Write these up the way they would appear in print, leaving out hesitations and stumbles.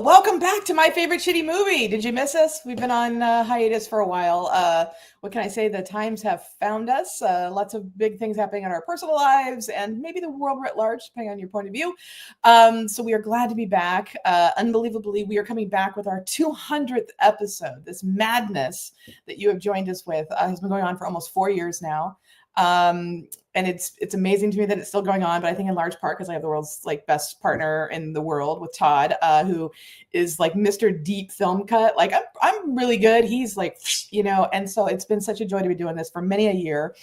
Welcome back to My Favorite Shitty Movie. Did you miss us? We've been on hiatus for a while. What can I say? The times have found us. Lots of big things happening in our personal lives and maybe the world writ large, depending on your point of view. So we are glad to be back. Unbelievably, we are coming back with our 200th episode. This madness that you have joined us with has been going on for almost 4 years now. And it's amazing to me that it's still going on, but I think in large part because I have the world's best partner in the world with Todd, who is like Mr. Deep Film Cut. Like I'm really good. He's like, and so it's been such a joy to be doing this for many a year.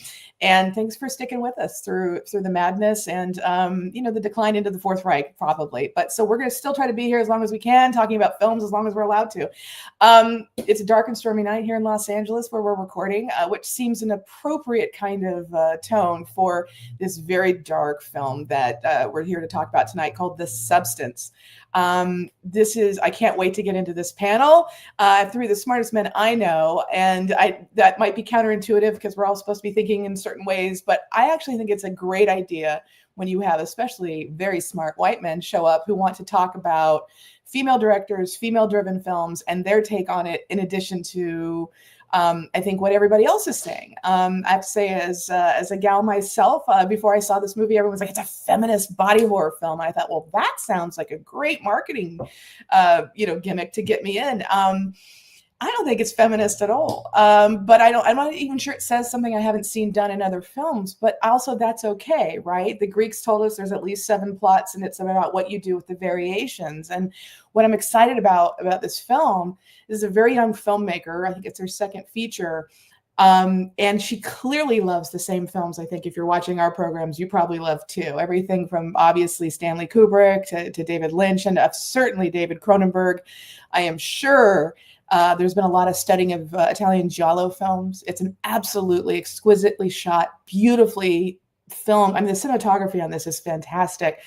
And thanks for sticking with us through the madness and the decline into the Fourth Reich, probably. But so we're going to still try to be here as long as we can, talking about films as long as we're allowed to. It's a dark and stormy night here in Los Angeles where we're recording, which seems an appropriate kind of tone for this very dark film that we're here to talk about tonight, called The Substance. I can't wait to get into this panel. Three of the smartest men I know, and that might be counterintuitive because we're all supposed to be thinking in certain ways, but I actually think it's a great idea when you have especially very smart white men show up who want to talk about female directors, female-driven films, and their take on it, in addition to I think what everybody else is saying. I have to say, as a gal myself, before I saw this movie, everyone was like, it's a feminist body horror film. And I thought, well, that sounds like a great marketing, gimmick to get me in. I don't think it's feminist at all. But I'm not even sure it says something I haven't seen done in other films, but also that's okay, right? The Greeks told us there's at least 7 plots, and it's about what you do with the variations. And what I'm excited about this film is a very young filmmaker. I think it's her second feature. And she clearly loves the same films. I think if you're watching our programs, you probably love too. Everything from obviously Stanley Kubrick to David Lynch and certainly David Cronenberg. I am sure there's been a lot of studying of Italian giallo films. It's an absolutely exquisitely shot, beautifully filmed. I mean, the cinematography on this is fantastic.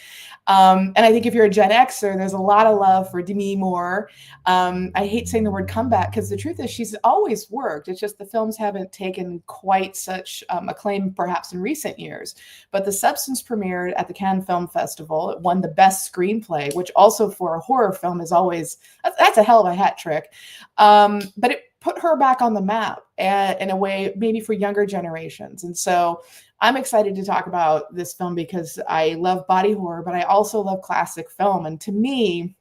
And I think if you're a Gen Xer, there's a lot of love for Demi Moore. I hate saying the word comeback because the truth is she's always worked. It's just the films haven't taken quite such acclaim perhaps in recent years. But The Substance premiered at the Cannes Film Festival. It won the best screenplay, which also for a horror film is always, that's a hell of a hat trick. But it put her back on the map in a way, maybe for younger generations. And so I'm excited to talk about this film because I love body horror, but I also love classic film. And to me,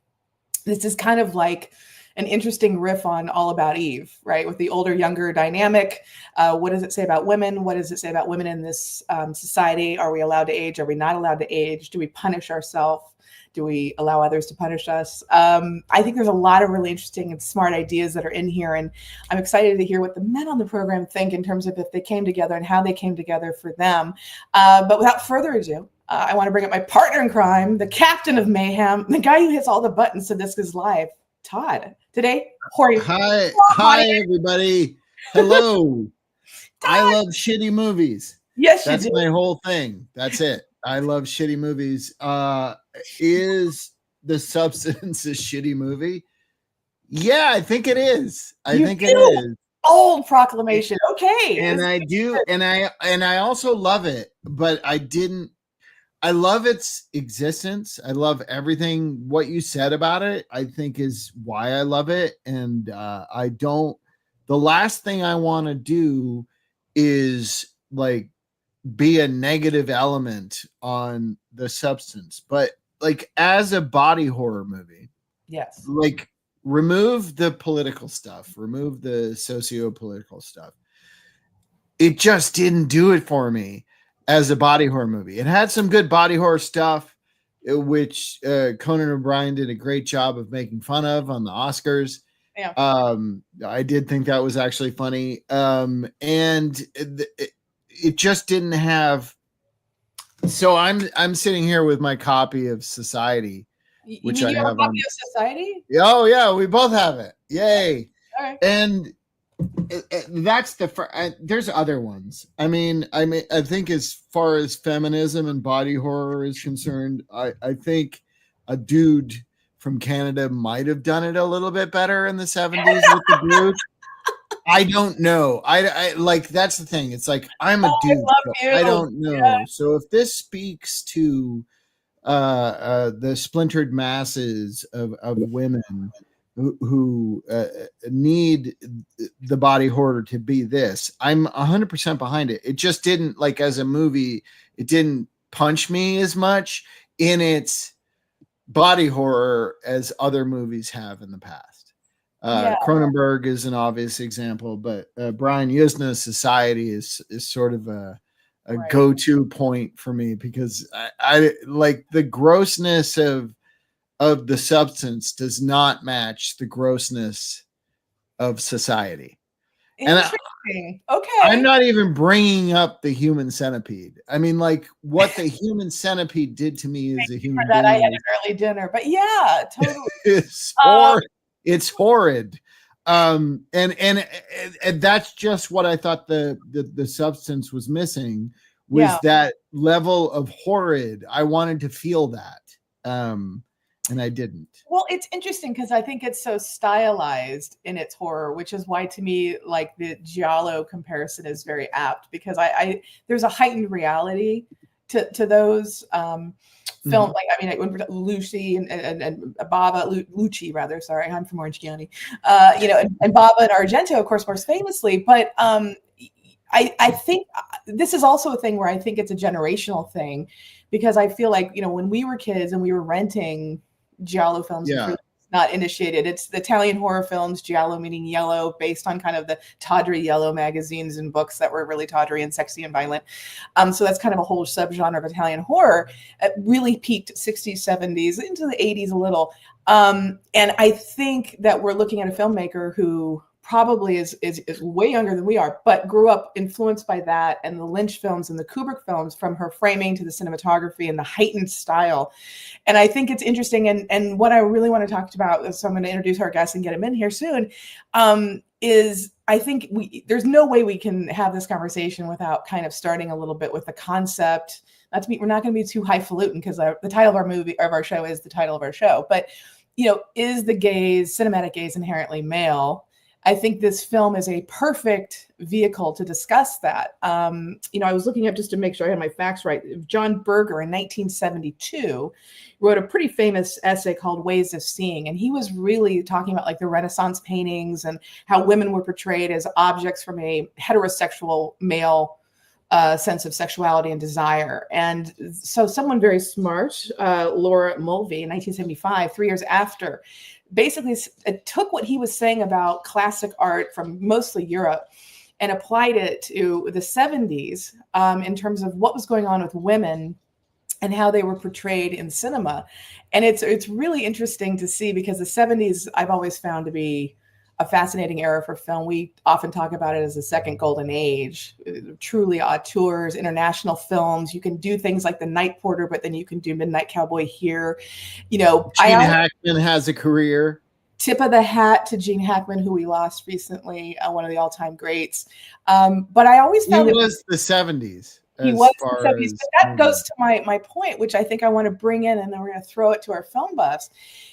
this is kind of like an interesting riff on All About Eve, right? With the older, younger dynamic. What does it say about women? What does it say about women in this society? Are we allowed to age? Are we not allowed to age? Do we punish ourselves? Do we allow others to punish us? I think there's a lot of really interesting and smart ideas that are in here. And I'm excited to hear what the men on the program think in terms of if they came together and how they came together for them. But without further ado, I want to bring up my partner in crime, the captain of mayhem, the guy who hits all the buttons so this is live, Todd. Today, Hi, everybody. Hello. I love shitty movies. Yes, that's my whole thing. That's it. I love shitty movies. Is The Substance a shitty movie? Yeah, I think it is. I think it is. Old proclamation. Okay. And I do, and I also love it, but I love its existence. I love everything what you said about it, I think is why I love it. And the last thing I want to do is like be a negative element on The Substance, but like as a body horror movie, yes, like remove the political stuff, remove the socio-political stuff. It just didn't do it for me as a body horror movie. It had some good body horror stuff, which Conan O'Brien did a great job of making fun of on the Oscars. Yeah. I did think that was actually funny. And it just didn't have. So I'm sitting here with my copy of Society, which I have a copy of Society. Oh yeah, we both have it. Yay! All right. And that's there's other ones. I think as far as feminism and body horror is concerned, I think a dude from Canada might have done it a little bit better in the 70s with the dude. I don't know. I like, that's the thing. It's like, I'm a dude. So I don't know. Yeah. So if this speaks to the splintered masses of women who need the body horror to be this. I'm 100% behind it. It just didn't, like, as a movie, it didn't punch me as much in its body horror as other movies have in the past. Yeah. Cronenberg is an obvious example, but Brian Yuzna's Society is sort of a Right. go-to point for me, because I like the grossness of the substance does not match the grossness of Society. And Interesting. Okay. I'm not even bringing up the Human Centipede. I mean, like, what the Human Centipede did to me as a human that I being had an early dinner, but yeah, totally. is horrid. It's horrid. And that's just what I thought the substance was missing, was Yeah. that level of horrid. I wanted to feel that. And I didn't. Well, it's interesting because I think it's so stylized in its horror, which is why, to me, like, the Giallo comparison is very apt, because I there's a heightened reality to those film. Like, I mean, when Lucy and Baba, Lucci rather, sorry, I'm from Orange County, you know, and Baba and Argento, of course, most famously, but I think this is also a thing where I think it's a generational thing, because I feel like, you know, when we were kids and we were renting Giallo films, Yeah. not initiated, it's the Italian horror films, Giallo meaning yellow, based on kind of the tawdry yellow magazines and books that were really tawdry and sexy and violent. So that's kind of a whole subgenre of Italian horror. It really peaked 60s, 70s, into the 80s a little. And I think that we're looking at a filmmaker who probably is way younger than we are, but grew up influenced by that and the Lynch films and the Kubrick films, from her framing to the cinematography and the heightened style. And I think it's interesting. And what I really want to talk about, so I'm going to introduce our guest and get him in here soon, is I think there's no way we can have this conversation without kind of starting a little bit with the concept. We're not going to be too highfalutin, because the title of our show is the title of our show. But, you know, is the cinematic gaze inherently male? I think this film is a perfect vehicle to discuss that. You know, I was looking up just to make sure I had my facts right. John Berger in 1972 wrote a pretty famous essay called Ways of Seeing. And he was really talking about, like, the Renaissance paintings and how women were portrayed as objects from a heterosexual male sense of sexuality and desire. And so someone very smart, Laura Mulvey, in 1975, 3 years after, basically it took what he was saying about classic art from mostly Europe and applied it to the 70s in terms of what was going on with women and how they were portrayed in cinema. And it's really interesting to see, because the 70s I've always found to be a fascinating era for film. We often talk about it as the second golden age, truly auteurs, international films. You can do things like The Night Porter, but then you can do Midnight Cowboy here. You know, Gene Hackman has a career. Tip of the hat to Gene Hackman, who we lost recently, one of the all-time greats. But I always found he was the 70s. He was in the 70s, but that goes to my point, which I think I want to bring in, and then we're going to throw it to our film buffs.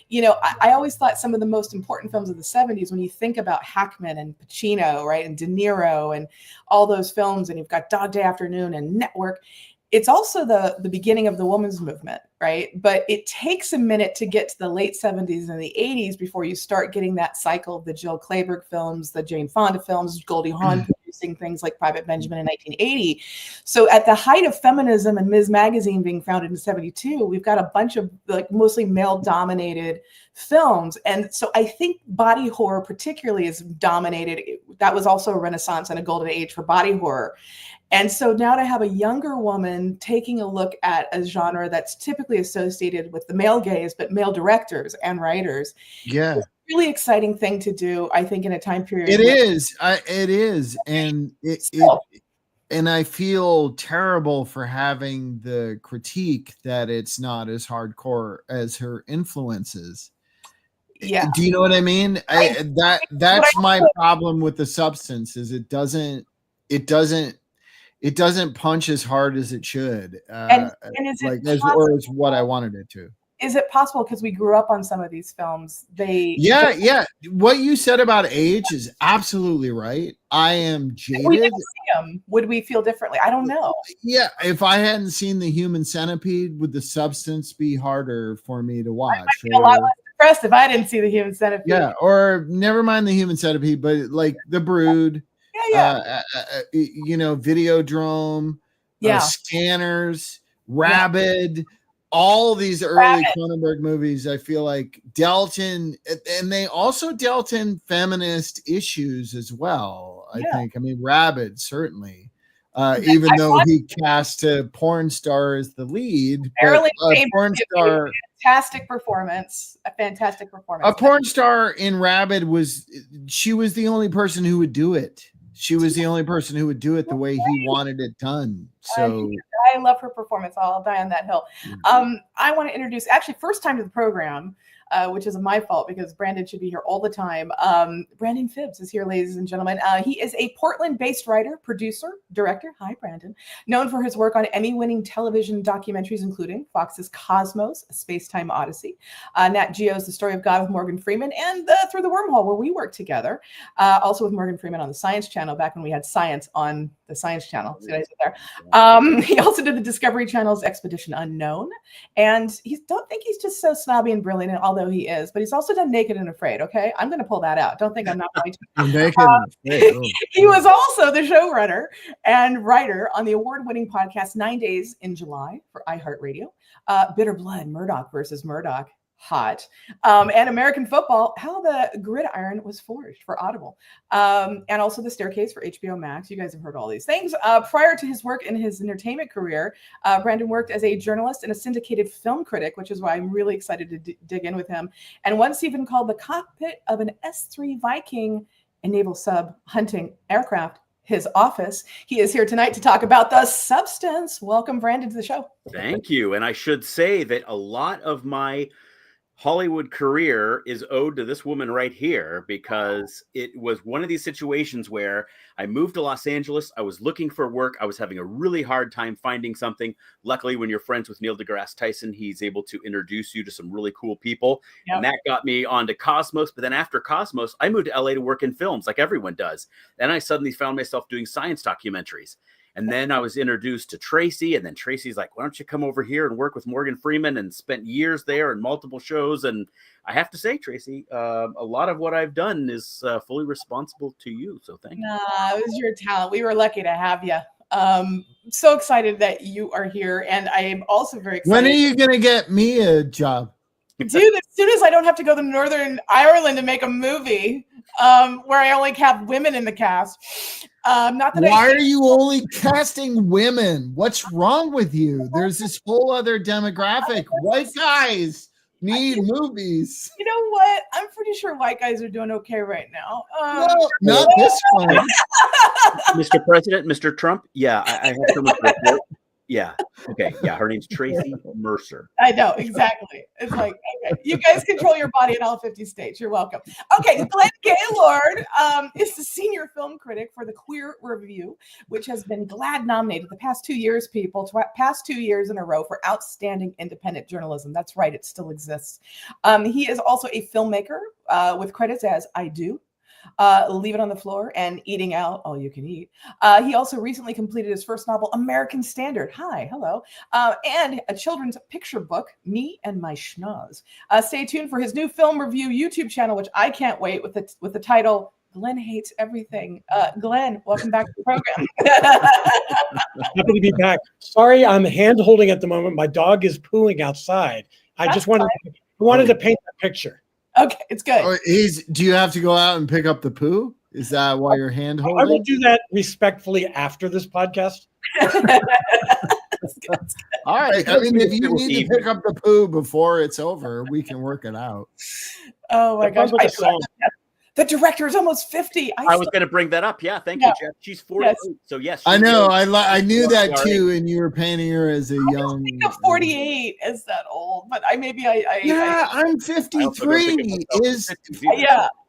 You know, I always thought some of the most important films of the 70s, when you think about Hackman and Pacino, right, and De Niro and all those films, and you've got Dog Day Afternoon and Network, it's also the beginning of the women's movement, right? But it takes a minute to get to the late 70s and the 80s before you start getting that cycle of the Jill Clayburgh films, the Jane Fonda films, Goldie Hawn producing things like Private Benjamin in 1980. So at the height of feminism and Ms. Magazine being founded in 72, we've got a bunch of, like, mostly male-dominated films. And so I think body horror particularly is dominated. That was also a renaissance and a golden age for body horror. And so now to have a younger woman taking a look at a genre that's typically associated with the male gaze, but male directors and writers, yeah, it's a really exciting thing to do, I think, in a time period. It is, and and I feel terrible for having the critique that it's not as hardcore as her influences. Yeah, do you know what I mean? That's my problem with the substance, is it doesn't punch as hard as it should, and is like it or is what I wanted it to. is it possible because we grew up on some of these films? Yeah. What you said about age is absolutely right. I am If we jaded. didn't see them, would we feel differently? I don't know. Yeah, if I hadn't seen The Human Centipede, would the substance be harder for me to watch? I'd be a lot less depressed if I didn't see The Human Centipede. Yeah, or never mind The Human Centipede, but like The Brood, Videodrome, Scanners, Rabid, all these early Cronenberg movies. I feel like dealt in, and they also dealt in feminist issues as well. I think. I mean, Rabid certainly. Even though he cast a porn star as the lead, but a porn star, fantastic performance. A porn star in Rabid was the only person who would do it. She was the only person who would do it the way he wanted it done. So I love her performance. I'll die on that hill. I want to introduce, actually, first time to the program, which is my fault because Brandon should be here all the time. Brandon Phibbs is here, ladies and gentlemen. He is a Portland-based writer, producer, director. Hi, Brandon. Known for his work on Emmy-winning television documentaries, including Fox's Cosmos, A Space-Time Odyssey, Nat Geo's The Story of God with Morgan Freeman, and Through the Wormhole, where we worked together. Also with Morgan Freeman on the Science Channel, back when we had science on the Science Channel. See what I did there? He also did the Discovery Channel's Expedition Unknown. And don't think he's just so snobby and brilliant, although he is, but he's also done Naked and Afraid. Okay, I'm going to pull that out. Don't think I'm not going to. He was also the showrunner and writer on the award-winning podcast 9 Days in July for iHeartRadio, Bitter Blood, Murdoch versus Murdoch, hot, and American Football, How the Gridiron Was Forged for Audible, and also The Staircase for HBO Max. You guys have heard all these things. Prior to his work in his entertainment career, Brandon worked as a journalist and a syndicated film critic, which is why I'm really excited to dig in with him. And once even called the cockpit of an S-3 Viking, a naval sub hunting aircraft, his office. He is here tonight to talk about The Substance. Welcome, Brandon, to the show. Thank you. And I should say that a lot of my Hollywood career is owed to this woman right here, because it was one of these situations where I moved to Los Angeles. I was looking for work. I was having a really hard time finding something. Luckily, when you're friends with Neil deGrasse Tyson, he's able to introduce you to some really cool people. Yep. And that got me onto Cosmos. But then after Cosmos, I moved to LA to work in films like everyone does. Then I suddenly found myself doing science documentaries. And then I was introduced to Tracy, and then Tracy's like, why don't you come over here and work with Morgan Freeman, and spent years there and multiple shows. And I have to say, Tracy, a lot of what I've done is fully responsible to you. So thank you. It was your talent. We were lucky to have you. So excited that you are here. And I am also very excited. When are you going to get me a job? Dude, as soon as I don't have to go to Northern Ireland to make a movie where I only have women in the cast. Not that Why are you only casting women? What's wrong with you? There's this whole other demographic. White guys need movies. You know what? I'm pretty sure white guys are doing okay right now. No, not this one. Mr. President, Mr. Trump. Yeah, I have so much report. Yeah. Okay. Yeah. Her name's Tracy Mercer. I know. Exactly. It's like, okay, you guys control your body in all 50 states. You're welcome. Okay. Glenn Gaylord is the senior film critic for the Queer Review, which has been GLAAD nominated the past 2 years, past 2 years in a row for outstanding independent journalism. That's right. It still exists. He is also a filmmaker with credits as I Do, Leave It on the Floor, and Eating Out, All You Can Eat. He also recently completed his first novel, American Standard. Hi, hello. And a children's picture book, Me and My Schnoz. Stay tuned for his new film review YouTube channel, which I can't wait, with the title, Glenn Hates Everything. Glenn, welcome back to the program. Happy to be back. Sorry, I'm hand holding at the moment. My dog is pooing outside. I just wanted to paint the picture. Okay, it's good. Do you have to go out and pick up the poo? Is that why you're hand holding? I will do that respectfully after this podcast. All right. I mean, if you need to pick up the poo before it's over, we can work it out. Oh my gosh. The director is almost 50. I was going to bring that up. Yeah, thank you, Jeff. She's 48. Yes. So yes, I know. I knew that too, and you were painting her as a young. I think 48 is that old, but I'm 53. Yeah,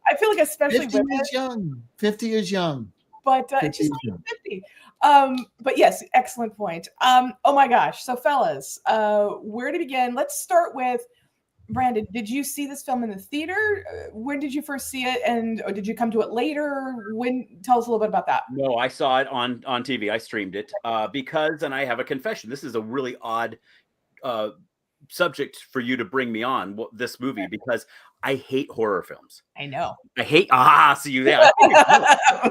I feel like especially 50 is young. 50 is young. But she's 50. But yes, excellent point. Oh my gosh. So fellas, where to begin? Let's start with Brandon, did you see this film in the theater? When did you first see it, and or did you come to it later? Tell us a little bit about that. No, I saw it on TV. I streamed it because, and I have a confession. This is a really odd subject for you to bring me on this movie, because I hate horror films. I know. I hate I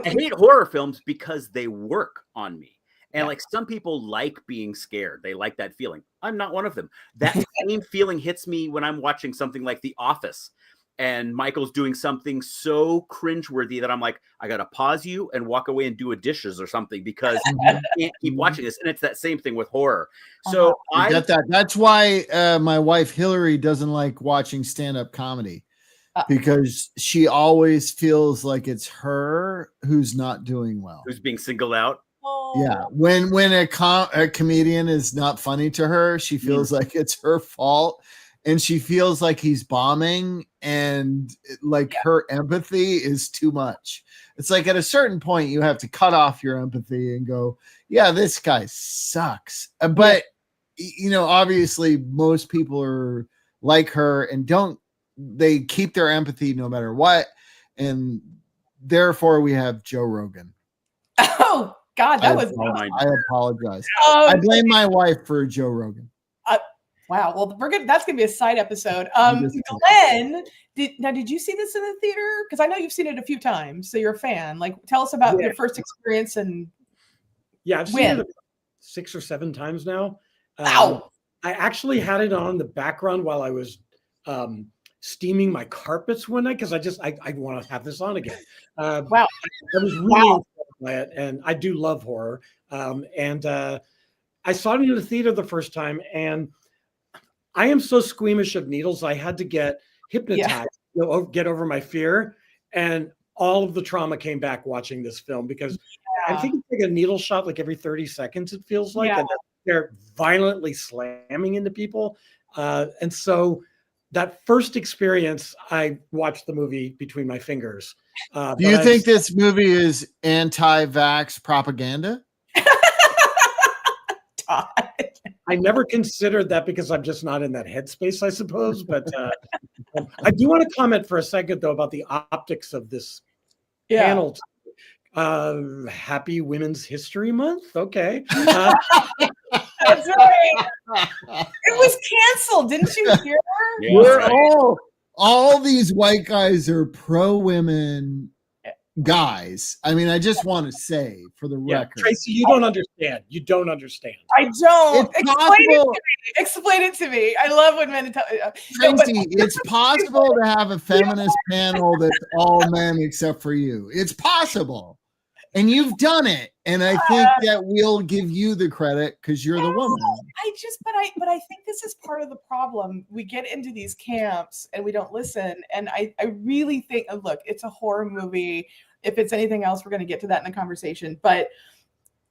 hate horror films because they work on me. And like, some people like being scared. They like that feeling. I'm not one of them. That same feeling hits me when I'm watching something like The Office and Michael's doing something so cringeworthy that I'm like, I got to pause you and walk away and do a dishes or something, because I can't keep watching this. And it's that same thing with horror. So I get that. That's why my wife Hillary doesn't like watching stand-up comedy, because she always feels like it's her who's not doing well, who's being singled out. Yeah, when a comedian is not funny to her, she feels like it's her fault, and she feels like he's bombing, and like her empathy is too much. It's like at a certain point you have to cut off your empathy and go, yeah, this guy sucks. But you know, obviously most people are like her and they keep their empathy no matter what, and therefore we have Joe Rogan. Oh God, that was. I apologize. I blame my wife for Joe Rogan. Wow. Well, that's gonna be a side episode. Glenn, did you see this in the theater? Because I know you've seen it a few times, so you're a fan. Like, tell us about your first experience and. Yeah, I've seen it 6 or 7 times now. Wow. I actually had it on the background while I was steaming my carpets one night, because I want to have this on again. Wow. I was really by it, and I do love horror. And I saw it in the theater the first time, and I am so squeamish of needles. I had to get hypnotized, get over my fear, and all of the trauma came back watching this film, because I think it's like a needle shot like every 30 seconds, it feels like, and they're violently slamming into people. And so that first experience, I watched the movie between my fingers. Do you think this movie is anti-vax propaganda? I never considered that, because I'm just not in that headspace, I suppose. But I do want to comment for a second, though, about the optics of this panel. Happy Women's History Month. Okay. That's right. It was canceled. Didn't you hear? We're all these white guys are pro-women guys. I mean, I just want to say for the record, Tracy, you don't understand. You don't understand. I don't. Explain it to me. I love when men tell. Tracy, it's possible to have a feminist panel that's all men except for you. It's possible, and you've done it. And I think that we'll give you the credit because you're the woman. But I think this is part of the problem. We get into these camps and we don't listen. And I really think, look, it's a horror movie. If it's anything else, we're going to get to that in the conversation. But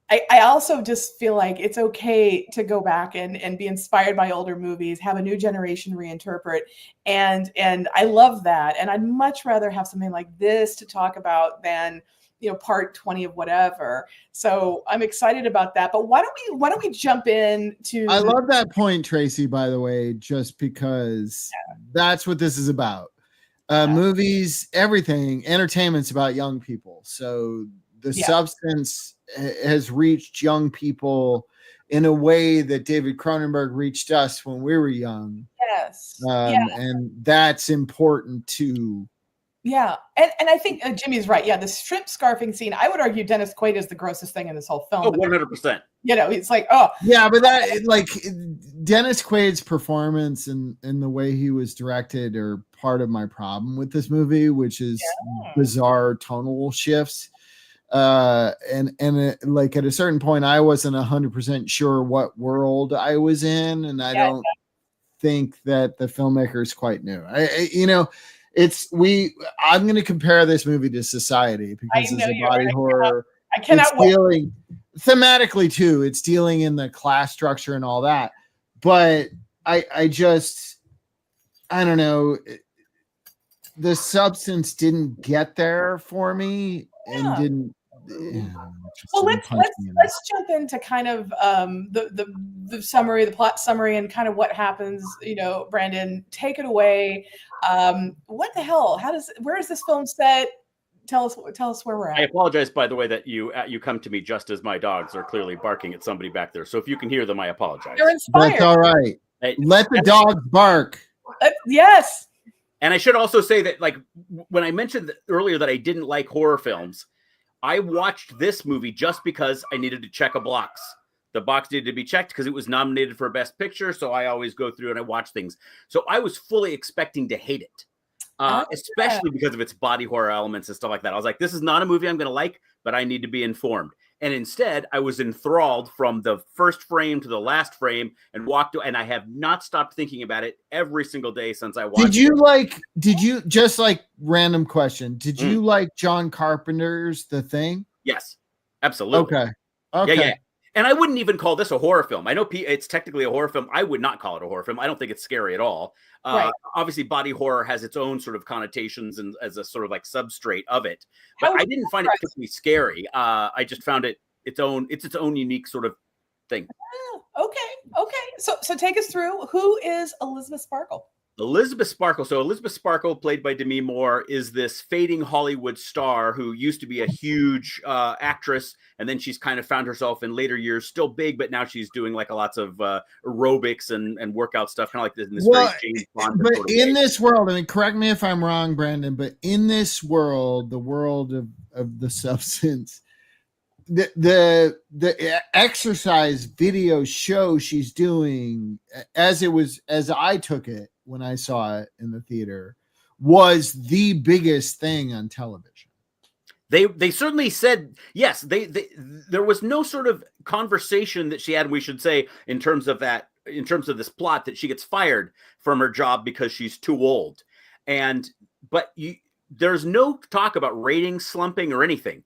I also just feel like it's okay to go back and be inspired by older movies, have a new generation reinterpret. And I love that. And I'd much rather have something like this to talk about than, you know, part 20 of whatever. So I'm excited about that. But why don't we jump in to I love that point, Tracy, by the way, just because that's what this is about. Movies, everything, entertainment's about young people. So the substance has reached young people in a way that David Cronenberg reached us when we were young. Yes. And that's important too. Yeah. And I think Jimmy's right. Yeah. The shrimp scarfing scene, I would argue Dennis Quaid is the grossest thing in this whole film. Oh, 100%. You know, it's like, oh. Yeah, but that, like, Dennis Quaid's performance and the way he was directed are part of my problem with this movie, which is bizarre tonal shifts. And like at a certain point, I wasn't 100% sure what world I was in. And I don't think that the filmmakers quite knew. I'm going to compare this movie to Society because it's a body horror. I cannot dealing thematically too. It's dealing in the class structure and all that. But I don't know. The substance didn't get there for me and Well, let's jump into kind of the summary, the plot summary, and kind of what happens. You know, Brandon, take it away. What the hell? Where is this film set? Tell us where we're at. I apologize, by the way, that you come to me just as my dogs are clearly barking at somebody back there. So if you can hear them, I apologize. They're inspired. That's all right. Hey, let the dogs bark. Yes. And I should also say that, like, when I mentioned earlier that I didn't like horror films, I watched this movie just because I needed to check a box. The box needed to be checked because it was nominated for Best Picture. So I always go through and I watch things. So I was fully expecting to hate it. Especially because of its body horror elements and stuff like that. I was like, this is not a movie I'm going to like, but I need to be informed. And instead, I was enthralled from the first frame to the last frame and and I have not stopped thinking about it every single day since I watched it. Did you just like random question? Did you like John Carpenter's The Thing? Yes, absolutely. Okay. Yeah. And I wouldn't even call this a horror film. I know it's technically a horror film. I would not call it a horror film. I don't think it's scary at all. Right. Obviously, body horror has its own sort of connotations and as a sort of like substrate of it. But I didn't find it particularly scary. I just found it its own unique sort of thing. Oh, okay. So take us through. Who is Elizabeth Sparkle? Elizabeth Sparkle. So Elizabeth Sparkle, played by Demi Moore, is this fading Hollywood star who used to be a huge actress, and then she's kind of found herself in later years still big, but now she's doing like lots of aerobics and workout stuff, kind of like this. Very James Bond but sort of in way. This world, I mean, correct me if I'm wrong, Brandon, but in this world, the world of the substance, the exercise video show she's doing, as I took it when I saw it in the theater, was the biggest thing on television. They certainly said yes. There was no sort of conversation that she had, we should say, in terms of this plot, that she gets fired from her job because she's too old. But there's no talk about ratings slumping or anything.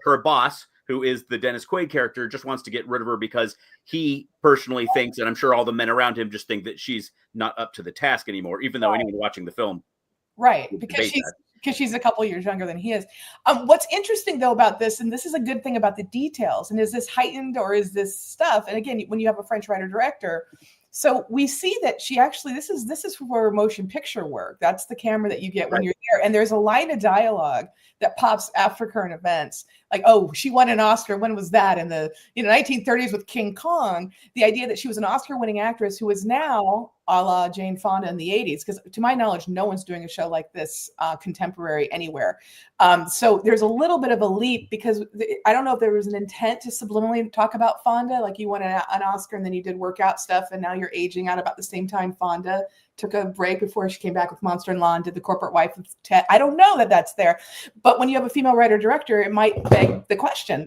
Her boss, who is the Dennis Quaid character, just wants to get rid of her because he personally thinks, and I'm sure all the men around him just think, that she's not up to the task anymore, even though anyone watching the film. Right. Because she's a couple years younger than he is. What's interesting though about this, and this is a good thing about the details, and is this heightened or is this stuff? And again, when you have a French writer director, so we see that she actually, this is for motion picture work. That's the camera that you get when you're there. And there's a line of dialogue that pops after current events. Like, oh, she won an Oscar. When was that? In the 1930s with King Kong. The idea that she was an Oscar-winning actress who is now a la Jane Fonda in the 80s. Because to my knowledge, no one's doing a show like this contemporary anywhere. So there's a little bit of a leap, because I don't know if there was an intent to subliminally talk about Fonda. Like, you won an Oscar and then you did workout stuff, and now you're aging out about the same time Fonda took a break before she came back with Monster in Law and did The Corporate Wife with Ted. I don't know that that's there, but when you have a female writer director, it might beg the question: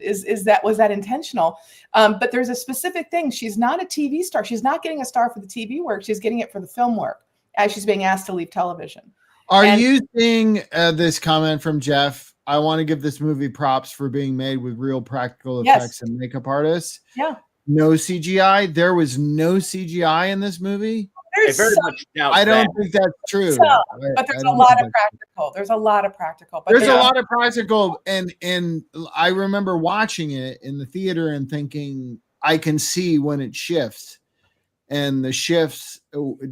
was that intentional? But there's a specific thing. She's not a TV star. She's not getting a star for the TV work. She's getting it for the film work, as she's being asked to leave television. Are you seeing this comment from Jeff? I want to give this movie props for being made with real practical effects and makeup artists. Yeah. No CGI. There was no CGI in this movie. I very much doubt I don't think that's true. But there's a lot of practical. There's a lot of practical. There's a lot of practical, and I remember watching it in the theater and thinking, I can see when it shifts, and the shifts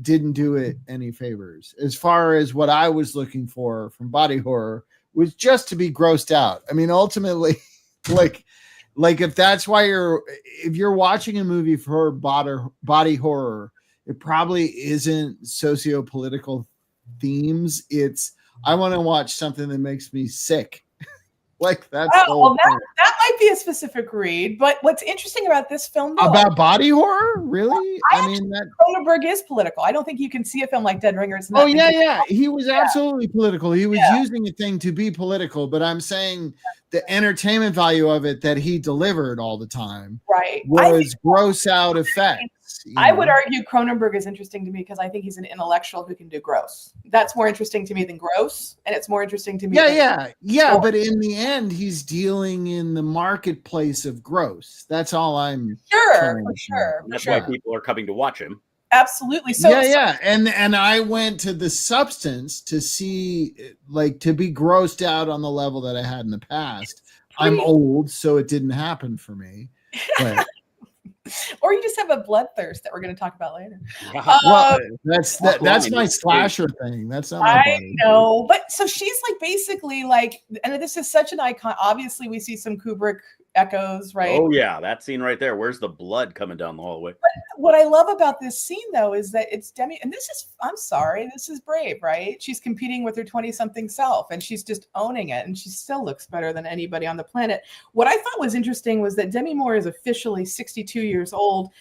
didn't do it any favors. As far as what I was looking for from body horror was just to be grossed out. I mean, ultimately, like if that's why if you're watching a movie for body horror, it probably isn't socio-political themes. It's, I want to watch something that makes me sick. Like that's that might be a specific read. But what's interesting about this film, though, about body horror, really? I mean, that Cronenberg is political. I don't think you can see a film like Dead Ringers. Oh yeah. He was absolutely political. He was using a thing to be political. But I'm saying the entertainment value of it that he delivered all the time, was gross out effects. I would argue Cronenberg is interesting to me because I think he's an intellectual who can do gross. That's more interesting to me than gross, and it's more interesting to me. Yeah. But in the end, he's dealing in the marketplace of gross. That's all I'm sure. That's why people are coming to watch him. Absolutely. So and I went to the substance to see, like, to be grossed out on the level that I had in the past. I'm old, so it didn't happen for me. But or you just have a bloodthirst that we're going to talk about later. well, that's offline, my it's slasher thing. That's not my I body. know, but so she's like basically like, and this is such an icon. Obviously, we see some Kubrick echoes, right? Oh yeah, that scene right there. Where's the blood coming down the hallway? What I love about this scene though is that it's Demi, and this is, I'm sorry, this is brave, right? She's competing with her 20-something self and she's just owning it, and she still looks better than anybody on the planet. What I thought was interesting was that Demi Moore is officially 62 years old.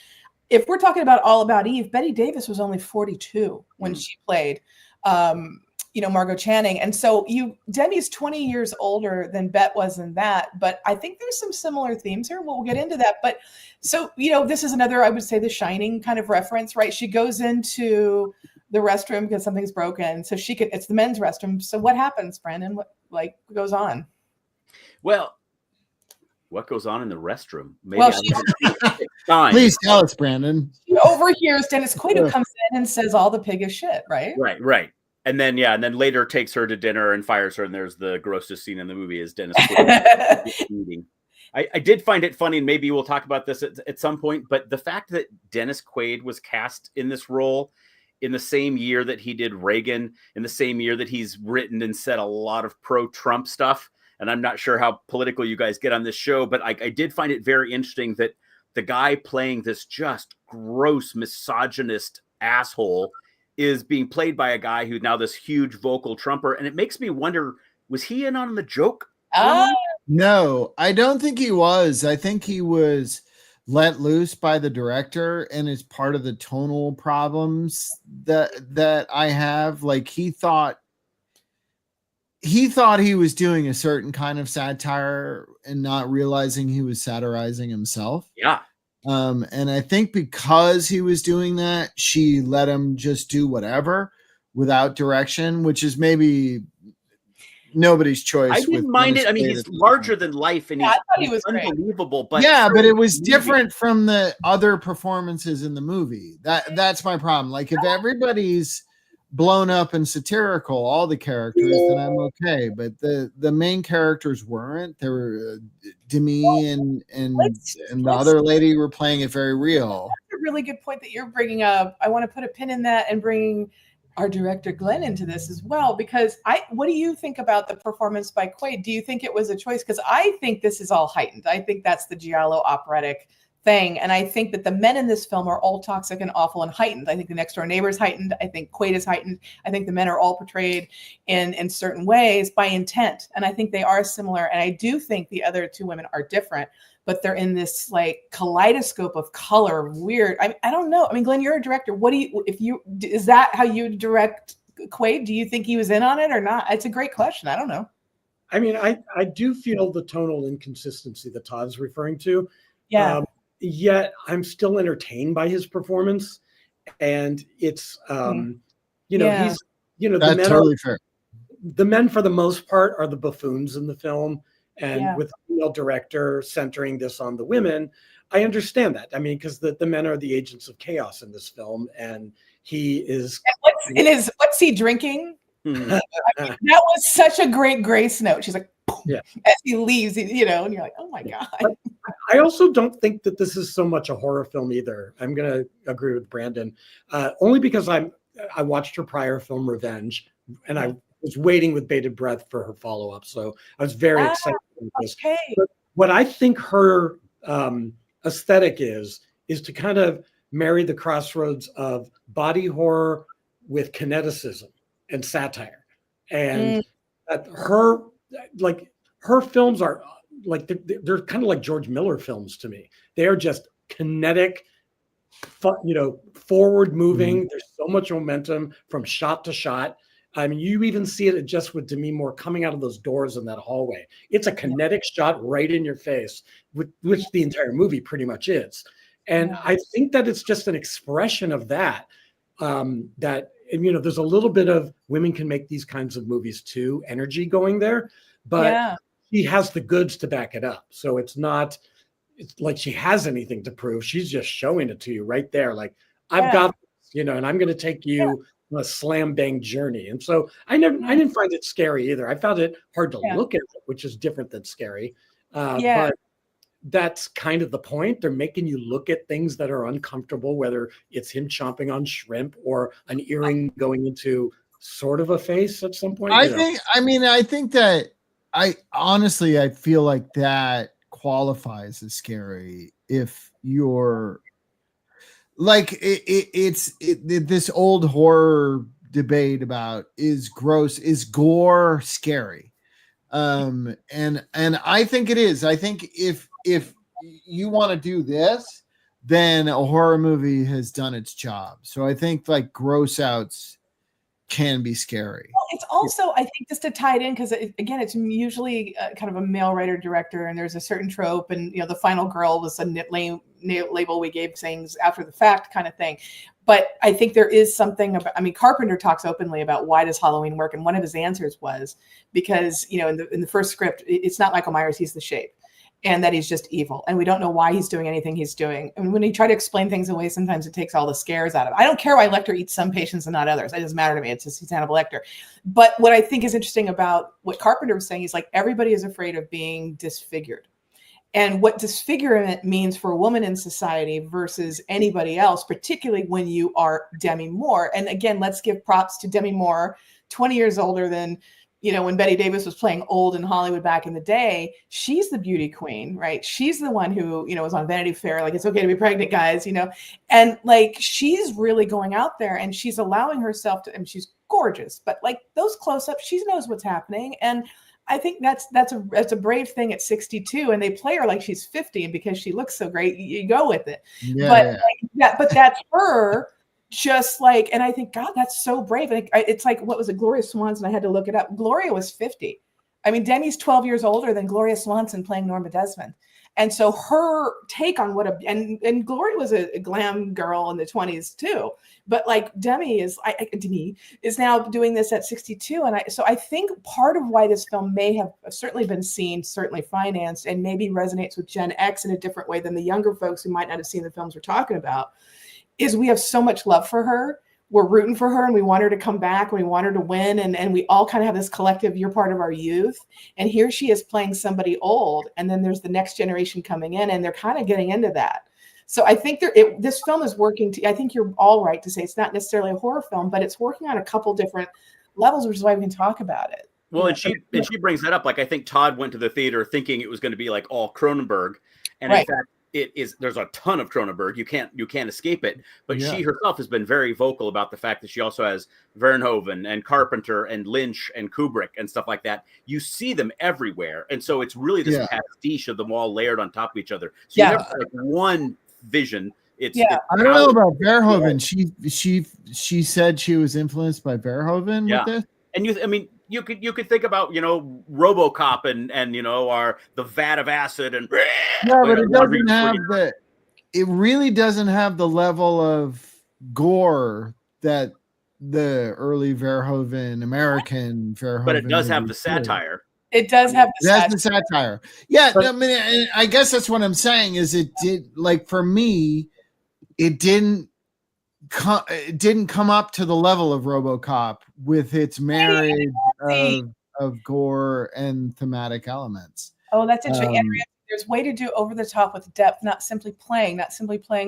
If we're talking about All About Eve, Bette Davis was only 42 when she played Margot Channing. And so Demi's 20 years older than Bette was in that, but I think there's some similar themes here. We'll get into that. But so, this is another, I would say, The Shining kind of reference, right? She goes into the restroom because something's broken. So it's the men's restroom. So what happens, Brandon? What goes on? Well, what goes on in the restroom? Maybe Please tell us, Brandon. She overhears Dennis Quaid, who comes in and says all the piggish shit, right? Right. And then later takes her to dinner and fires her. And there's the grossest scene in the movie is Dennis Quaid eating. I did find it funny, and maybe we'll talk about this at some point, but the fact that Dennis Quaid was cast in this role in the same year that he did Reagan, in the same year that he's written and said a lot of pro-Trump stuff. And I'm not sure how political you guys get on this show, but I did find it very interesting that the guy playing this just gross misogynist asshole is being played by a guy who's now this huge vocal Trumper. And it makes me wonder, was he in on the joke? No, I don't think he was. I think he was let loose by the director, and is part of the tonal problems that I have. Like he thought he was doing a certain kind of satire and not realizing he was satirizing himself. Yeah. And I think because he was doing that, she let him just do whatever without direction, which is maybe nobody's choice. I didn't mind it. I mean, he's larger than life, and he was unbelievable. Great. But but it was different from the other performances in the movie. That's my problem. Like if everybody's blown up and satirical, all the characters, then I'm okay. But the main characters weren't. There were Demi and the other lady were playing it very real. That's a really good point that you're bringing up. I want to put a pin in that and bring our director Glenn into this as well, because what do you think about the performance by Quaid? Do you think it was a choice? Because I think this is all heightened. I think that's the giallo operatic thing. And I think that the men in this film are all toxic and awful and heightened. I think the Next Door Neighbor is heightened. I think Quaid is heightened. I think the men are all portrayed in certain ways by intent. And I think they are similar. And I do think the other two women are different, but they're in this like kaleidoscope of color. Weird. I don't know. I mean, Glenn, you're a director. Is that how you direct Quaid? Do you think he was in on it or not? It's a great question. I don't know. I mean, I do feel the tonal inconsistency that Todd's referring to. Yeah. Yet I'm still entertained by his performance, and it's he's that's totally fair. The men for the most part are the buffoons in the film, and with a female director centering this on the women, I understand that. I mean, because the men are the agents of chaos in this film, and he is. What's he drinking? That was such a great grace note. She's like, as he leaves, and you're like, oh my God. But I also don't think that this is so much a horror film either. I'm going to agree with Brandon, only because I watched her prior film Revenge, and I was waiting with bated breath for her follow-up. So I was very excited about this. Okay. But what I think her aesthetic is to kind of marry the crossroads of body horror with kineticism and satire. And that her films are like, they're kind of like George Miller films to me. They are just kinetic, forward moving. There's so much momentum from shot to shot. I mean, you even see it just with Demi Moore coming out of those doors in that hallway. It's a kinetic shot right in your face, which the entire movie pretty much is. And I think that it's just an expression of that, there's a little bit of women can make these kinds of movies too, energy going there, but she has the goods to back it up. So it's like she has anything to prove. She's just showing it to you right there. Like, I've got this, and I'm going to take you on a slam bang journey. And so I didn't find it scary either. I found it hard to look at, which is different than scary. Yeah. But that's kind of the point. They're making you look at things that are uncomfortable, whether it's him chomping on shrimp or an earring going into sort of a face at some point. I think that I feel like that qualifies as scary if you're like this old horror debate about is gore scary, and I think it is. I think if you want to do this, then a horror movie has done its job. So I think like gross outs can be scary. Well, it's also, I think, just to tie it in, because again, it's usually kind of a male writer director, and there's a certain trope, and the final girl was a label we gave things after the fact kind of thing. But I think there is something about, Carpenter talks openly about why does Halloween work, and one of his answers was because in the first script, it's not Michael Myers, he's the Shape, and that he's just evil, and we don't know why he's doing anything he's doing. And when he try to explain things away, sometimes it takes all the scares out of it. I don't care why Lecter eats some patients and not others. It doesn't matter to me. It's just he's Hannibal Lecter. But what I think is interesting about what Carpenter was saying is like everybody is afraid of being disfigured. And what disfigurement means for a woman in society versus anybody else, particularly when you are Demi Moore. And again, let's give props to Demi Moore, 20 years older than when Bette Davis was playing old in Hollywood back in the day. She's the beauty queen, right? She's the one who, was on Vanity Fair, like, it's okay to be pregnant, guys, and like, she's really going out there and she's allowing herself to, and she's gorgeous, but like those close-ups, she knows what's happening. And I think that's a brave thing at 62, and they play her like she's 50, and because she looks so great, you go with it. But that's her. Just like, and I think, God, that's so brave. And it's like, what was it? Gloria Swanson. I had to look it up. Gloria was 50. Demi's 12 years older than Gloria Swanson playing Norma Desmond. And so her take on and Gloria was a glam girl in the 20s too. But like Demi is now doing this at 62. And so I think part of why this film may have certainly been seen, certainly financed, and maybe resonates with Gen X in a different way than the younger folks who might not have seen the films we're talking about, is we have so much love for her. We're rooting for her, and we want her to come back, and we want her to win. And we all kind of have this collective, you're part of our youth. And here she is playing somebody old. And then there's the next generation coming in, and they're kind of getting into that. So I think this film is working. I think you're all right to say it's not necessarily a horror film, but it's working on a couple different levels, which is why we can talk about it. Well, and she brings that up. Like, I think Todd went to the theater thinking it was going to be like all Cronenberg. And in fact, there's a ton of Cronenberg. You can't escape it. But she herself has been very vocal about the fact that she also has Verhoeven and Carpenter and Lynch and Kubrick and stuff like that. You see them everywhere. And so it's really this pastiche of them all layered on top of each other. So you never have like one vision. I don't know about Verhoeven. She said she was influenced by Verhoeven with this. And you could think about RoboCop and the vat of acid and but it doesn't have it really doesn't have the level of gore that the early American Verhoeven, but it does have the satire. It does have the satire. Yeah, I guess that's what I'm saying is it did, like, for me, it didn't come up to the level of RoboCop with its marriage of gore and thematic elements. Oh, that's interesting. There's a way to do over the top with depth, not simply playing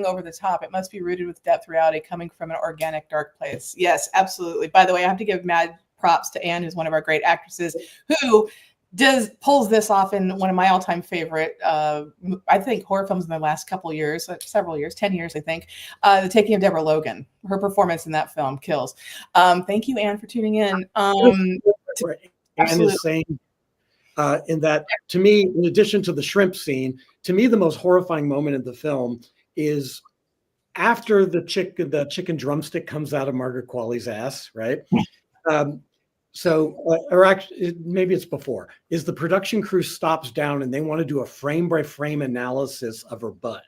over the top. It must be rooted with depth, reality, coming from an organic, dark place. Yes, absolutely. By the way, I have to give mad props to Anne, who's one of our great actresses, who pulls this off in one of my all-time favorite, I think, horror films in the last couple years, several years, 10 years, I think. The Taking of Deborah Logan. Her performance in that film kills. Thank you, Anne, for tuning in. Anne is saying in that, to me, in addition to the shrimp scene, to me, the most horrifying moment in the film is after the chicken drumstick comes out of Margaret Qualley's ass, right? Or actually, maybe it's before, is the production crew stops down and they want to do a frame by frame analysis of her butt.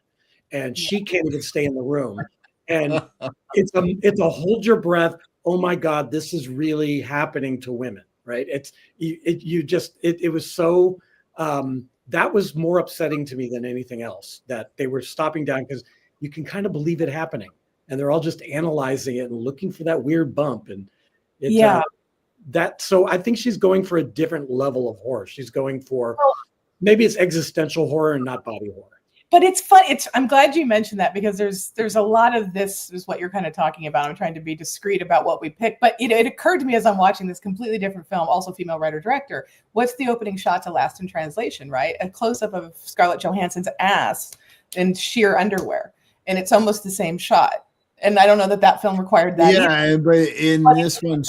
And she can't even stay in the room. And it's a hold your breath. Oh my God, this is really happening to women, right? It was so, that was more upsetting to me than anything else, that they were stopping down because you can kind of believe it happening. And they're all just analyzing it and looking for that weird bump. And so I think she's going for a different level of horror. She's going for maybe it's existential horror and not body horror. But it's fun. I'm glad you mentioned that, because there's a lot of this is what you're kind of talking about. I'm trying to be discreet about what we pick, but it occurred to me as I'm watching this completely different film, also female writer director. What's the opening shot to Last in Translation, right? A close up of Scarlett Johansson's ass in sheer underwear, and it's almost the same shot. And I don't know that film required that. Yeah, either. but in But this one,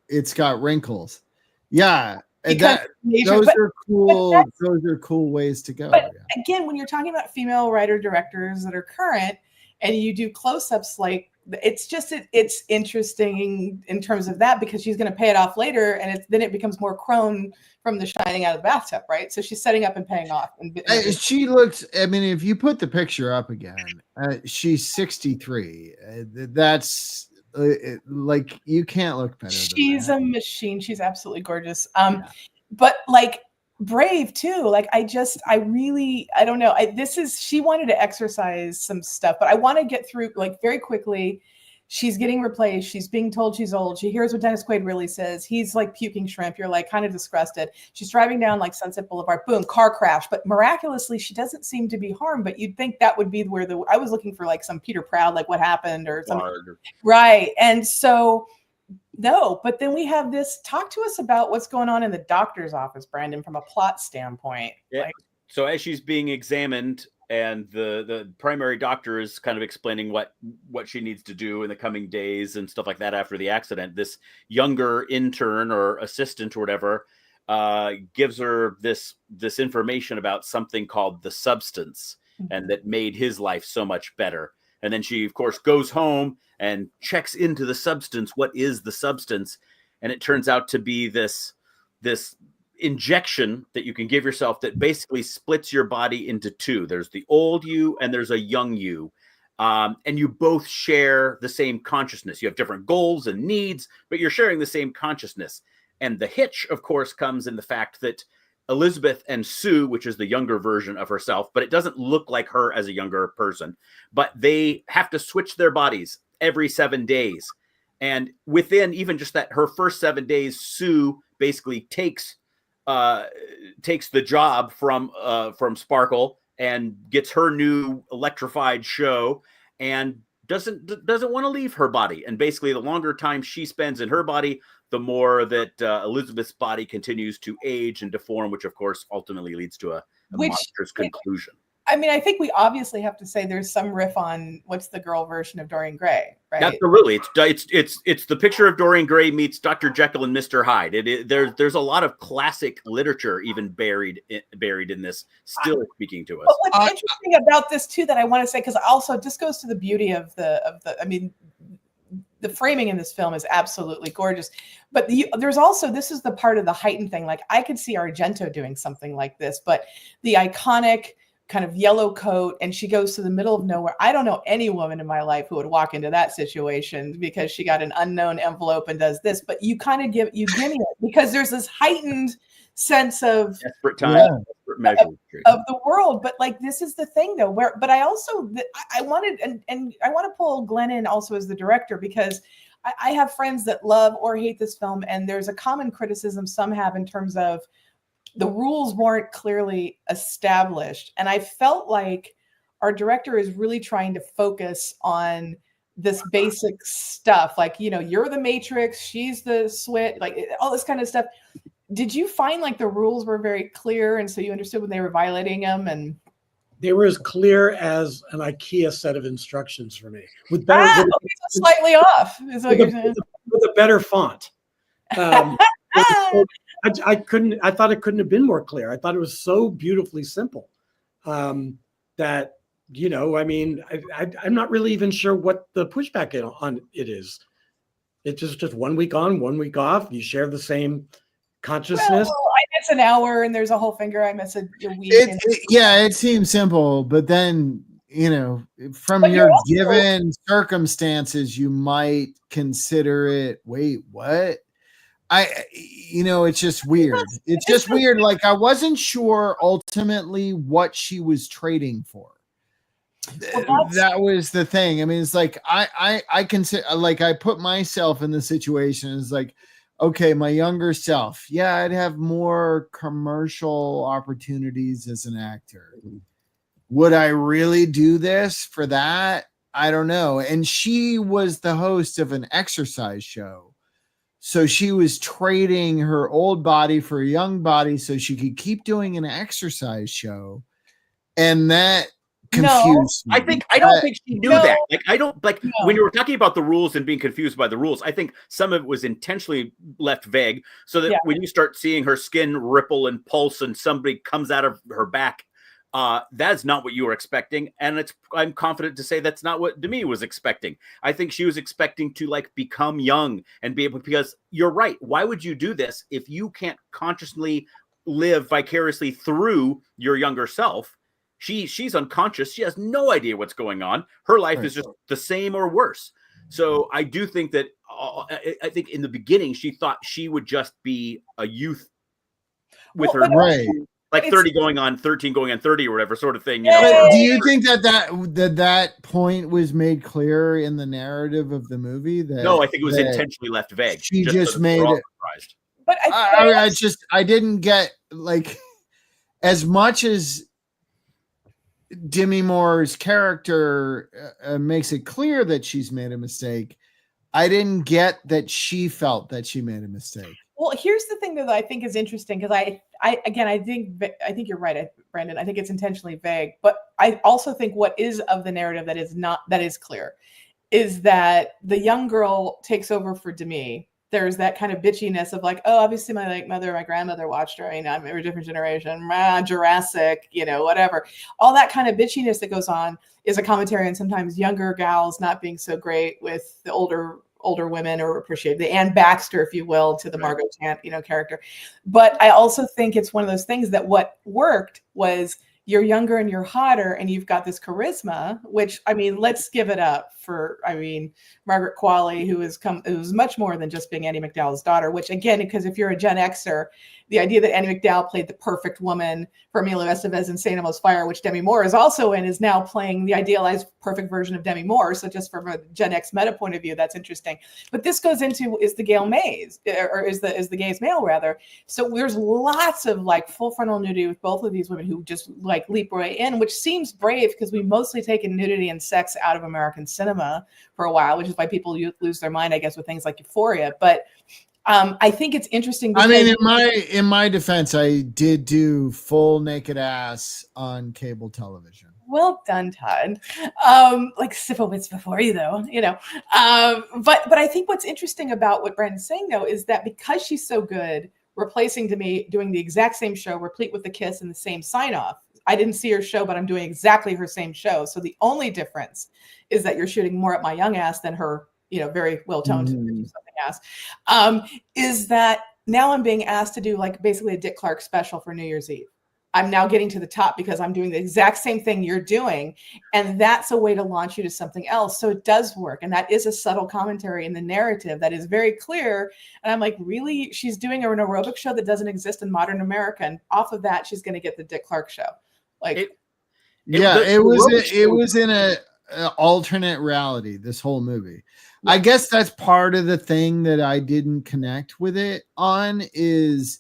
it's got wrinkles. Yeah. And Because those are cool. Those are cool ways to go. But again, when you're talking about female writer directors that are current, and you do close-ups, like it's interesting in terms of that, because she's going to pay it off later, and then it becomes more Crone from The Shining out of the bathtub, right? So she's setting up and paying off. She looks. I mean, if you put the picture up again, she's 63. That's. Like you can't look better. She's a machine. She's absolutely gorgeous. But like Brave too. Like I don't know. She wanted to exercise some stuff, but I want to get through like very quickly. She's getting replaced. She's being told she's old. She hears what Dennis Quaid really says. He's like puking shrimp. You're like kind of disgusted. She's driving down like Sunset Boulevard. Boom, car crash. But miraculously, she doesn't seem to be harmed. But you'd think that would be where I was looking for like some Peter Proud, like what happened or something. Right. And so no, but then we have this. Talk to us about what's going on in the doctor's office, Brandon, from a plot standpoint. Yeah. So as she's being examined, and the primary doctor is kind of explaining what she needs to do in the coming days and stuff like that after the accident, this younger intern or assistant or whatever gives her this information about something called the substance, and that made his life so much better. And then she, of course, goes home and checks into the substance. What is the substance? And it turns out to be this injection that you can give yourself that basically splits your body into two. There's the old you and there's a young you. And you both share the same consciousness. You have different goals and needs, but you're sharing the same consciousness. And the hitch, of course, comes in the fact that Elizabeth and Sue, which is the younger version of herself, but it doesn't look like her as a younger person, but they have to switch their bodies every 7 days. And within even just that, her first 7 days, Sue basically takes the job from Sparkle and gets her new electrified show, and doesn't want to leave her body. And basically, the longer time she spends in her body, the more that Elizabeth's body continues to age and deform, which of course ultimately leads to a monstrous conclusion. I mean, I think we obviously have to say there's some riff on what's the girl version of Dorian Gray, right? Absolutely, it's the picture of Dorian Gray meets Dr. Jekyll and Mr. Hyde. There's a lot of classic literature even buried in this, still speaking to us. But what's interesting about this too, that I want to say, because also this goes to the beauty of the. I mean, the framing in this film is absolutely gorgeous, but there's also, this is the part of the heightened thing. Like I could see Argento doing something like this, but the iconic kind of yellow coat, and she goes to the middle of nowhere. I don't know any woman in my life who would walk into that situation because she got an unknown envelope and does this, but you kind of give me it because there's this heightened sense of desperate time, desperate measure of the world. But like, this is the thing though, but I also, I wanted, and I want to pull Glenn in also as the director, because I have friends that love or hate this film. And there's a common criticism some have in terms of the rules weren't clearly established. And I felt like our director is really trying to focus on this basic stuff. Like, you know, you're the Matrix, she's the Switch, like all this kind of stuff. Did you find like the rules were very clear, and so you understood when they were violating them? And they were as clear as an IKEA set of instructions for me, with better, slightly off. Is what you're saying? With a better font. I thought it couldn't have been more clear. I thought it was so beautifully simple that, you know, I mean, I'm not really even sure what the pushback on it is. It's just 1 week on, 1 week off. You share the same consciousness. Well, I miss an hour and there's a whole finger. I miss a week. It seems simple, but then, you know, from your given circumstances, you might consider it. Wait, what? It's just weird. It's just weird. Like I wasn't sure ultimately what she was trading for. That was the thing. I mean, it's like I consider, like I put myself in the situation. It's like, okay, my younger self, yeah, I'd have more commercial opportunities as an actor. Would I really do this for that? I don't know. And she was the host of an exercise show. So she was trading her old body for a young body so she could keep doing an exercise show. And that confused me. I don't think she knew No. that. Like, I don't like No. when you were talking about the rules and being confused by the rules. I think some of it was intentionally left vague so that Yeah. when you start seeing her skin ripple and pulse and somebody comes out of her back, that's not what you were expecting. And I'm confident to say that's not what Demi was expecting. I think she was expecting to like become young and be able, because you're right. Why would you do this if you can't consciously live vicariously through your younger self? She's unconscious. She has no idea what's going on. Her life is just the same or worse. So I do think that I think in the beginning she thought she would just be a youth with Well, her right. like it's- 30 going on 13 going on 30 or whatever sort of thing. You Yeah. know, But do you think that point was made clear in the narrative of the movie? That no, I think it was that intentionally left vague. She so just that made we're all it. surprised. But I didn't get like as much as Demi Moore's character makes it clear that she's made a mistake. I didn't get that she felt that she made a mistake. Well, here's the thing that I think is interesting because I think you're right, Brandon. I think it's intentionally vague, but I also think what is of the narrative that is clear is that the young girl takes over for Demi. There's that kind of bitchiness of like, oh, obviously my like mother, my grandmother watched her. I mean, I'm a different generation, Jurassic, whatever. All that kind of bitchiness that goes on is a commentary on sometimes younger gals not being so great with the older women or appreciate the Anne Baxter, if you will, to the Margot Tant, character. But I also think it's one of those things that what worked was you're younger and you're hotter and you've got this charisma, which, I mean, let's give it up for, Margaret Qualley, who's much more than just being Andie MacDowell's daughter, which again, because if you're a Gen Xer, the idea that Andie MacDowell played the perfect woman for Emilio Estevez in St. Elmo's Fire, which Demi Moore is also in, is now playing the idealized perfect version of Demi Moore. So just from a Gen X meta point of view, that's interesting. But this goes into, is the Gail Mays, or is the Gays male rather. So there's lots of like full frontal nudity with both of these women who just like leap right in, which seems brave because we mostly taken nudity and sex out of American cinema for a while, which is why people lose their mind, I guess, with things like Euphoria. But I think it's interesting. I mean, in my defense, I did do full naked ass on cable television. Well done, Todd. Like Sipowicz before you, though, But I think what's interesting about what Brandon's saying, though, is that because she's so good, replacing Demi, doing the exact same show, replete with the kiss and the same sign off. I didn't see her show, but I'm doing exactly her same show. So the only difference is that you're shooting more at my young ass than her, very well-toned something ass. Is that now I'm being asked to do like basically a Dick Clark special for New Year's Eve. I'm now getting to the top because I'm doing the exact same thing you're doing. And that's a way to launch you to something else. So it does work. And that is a subtle commentary in the narrative that is very clear. And I'm like, really? She's doing an aerobic show that doesn't exist in modern America. And off of that, she's going to get the Dick Clark show. Like, it was in a alternate reality, this whole movie. Yeah. I guess that's part of the thing that I didn't connect with it on is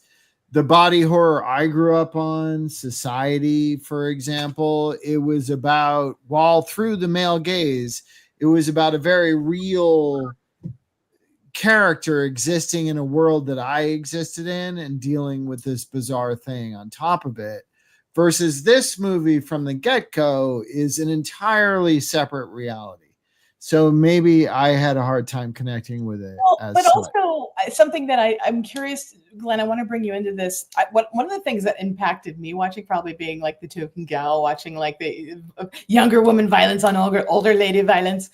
the body horror I grew up on, Society, for example. It was about, while through the male gaze, it was about a very real character existing in a world that I existed in and dealing with this bizarre thing on top of it. Versus this movie from the get-go is an entirely separate reality. So maybe I had a hard time connecting with it. Well, but also something that I'm curious, Glenn, I want to bring you into this. One of the things that impacted me watching, probably being like the token gal, watching like the younger woman violence on older lady violence,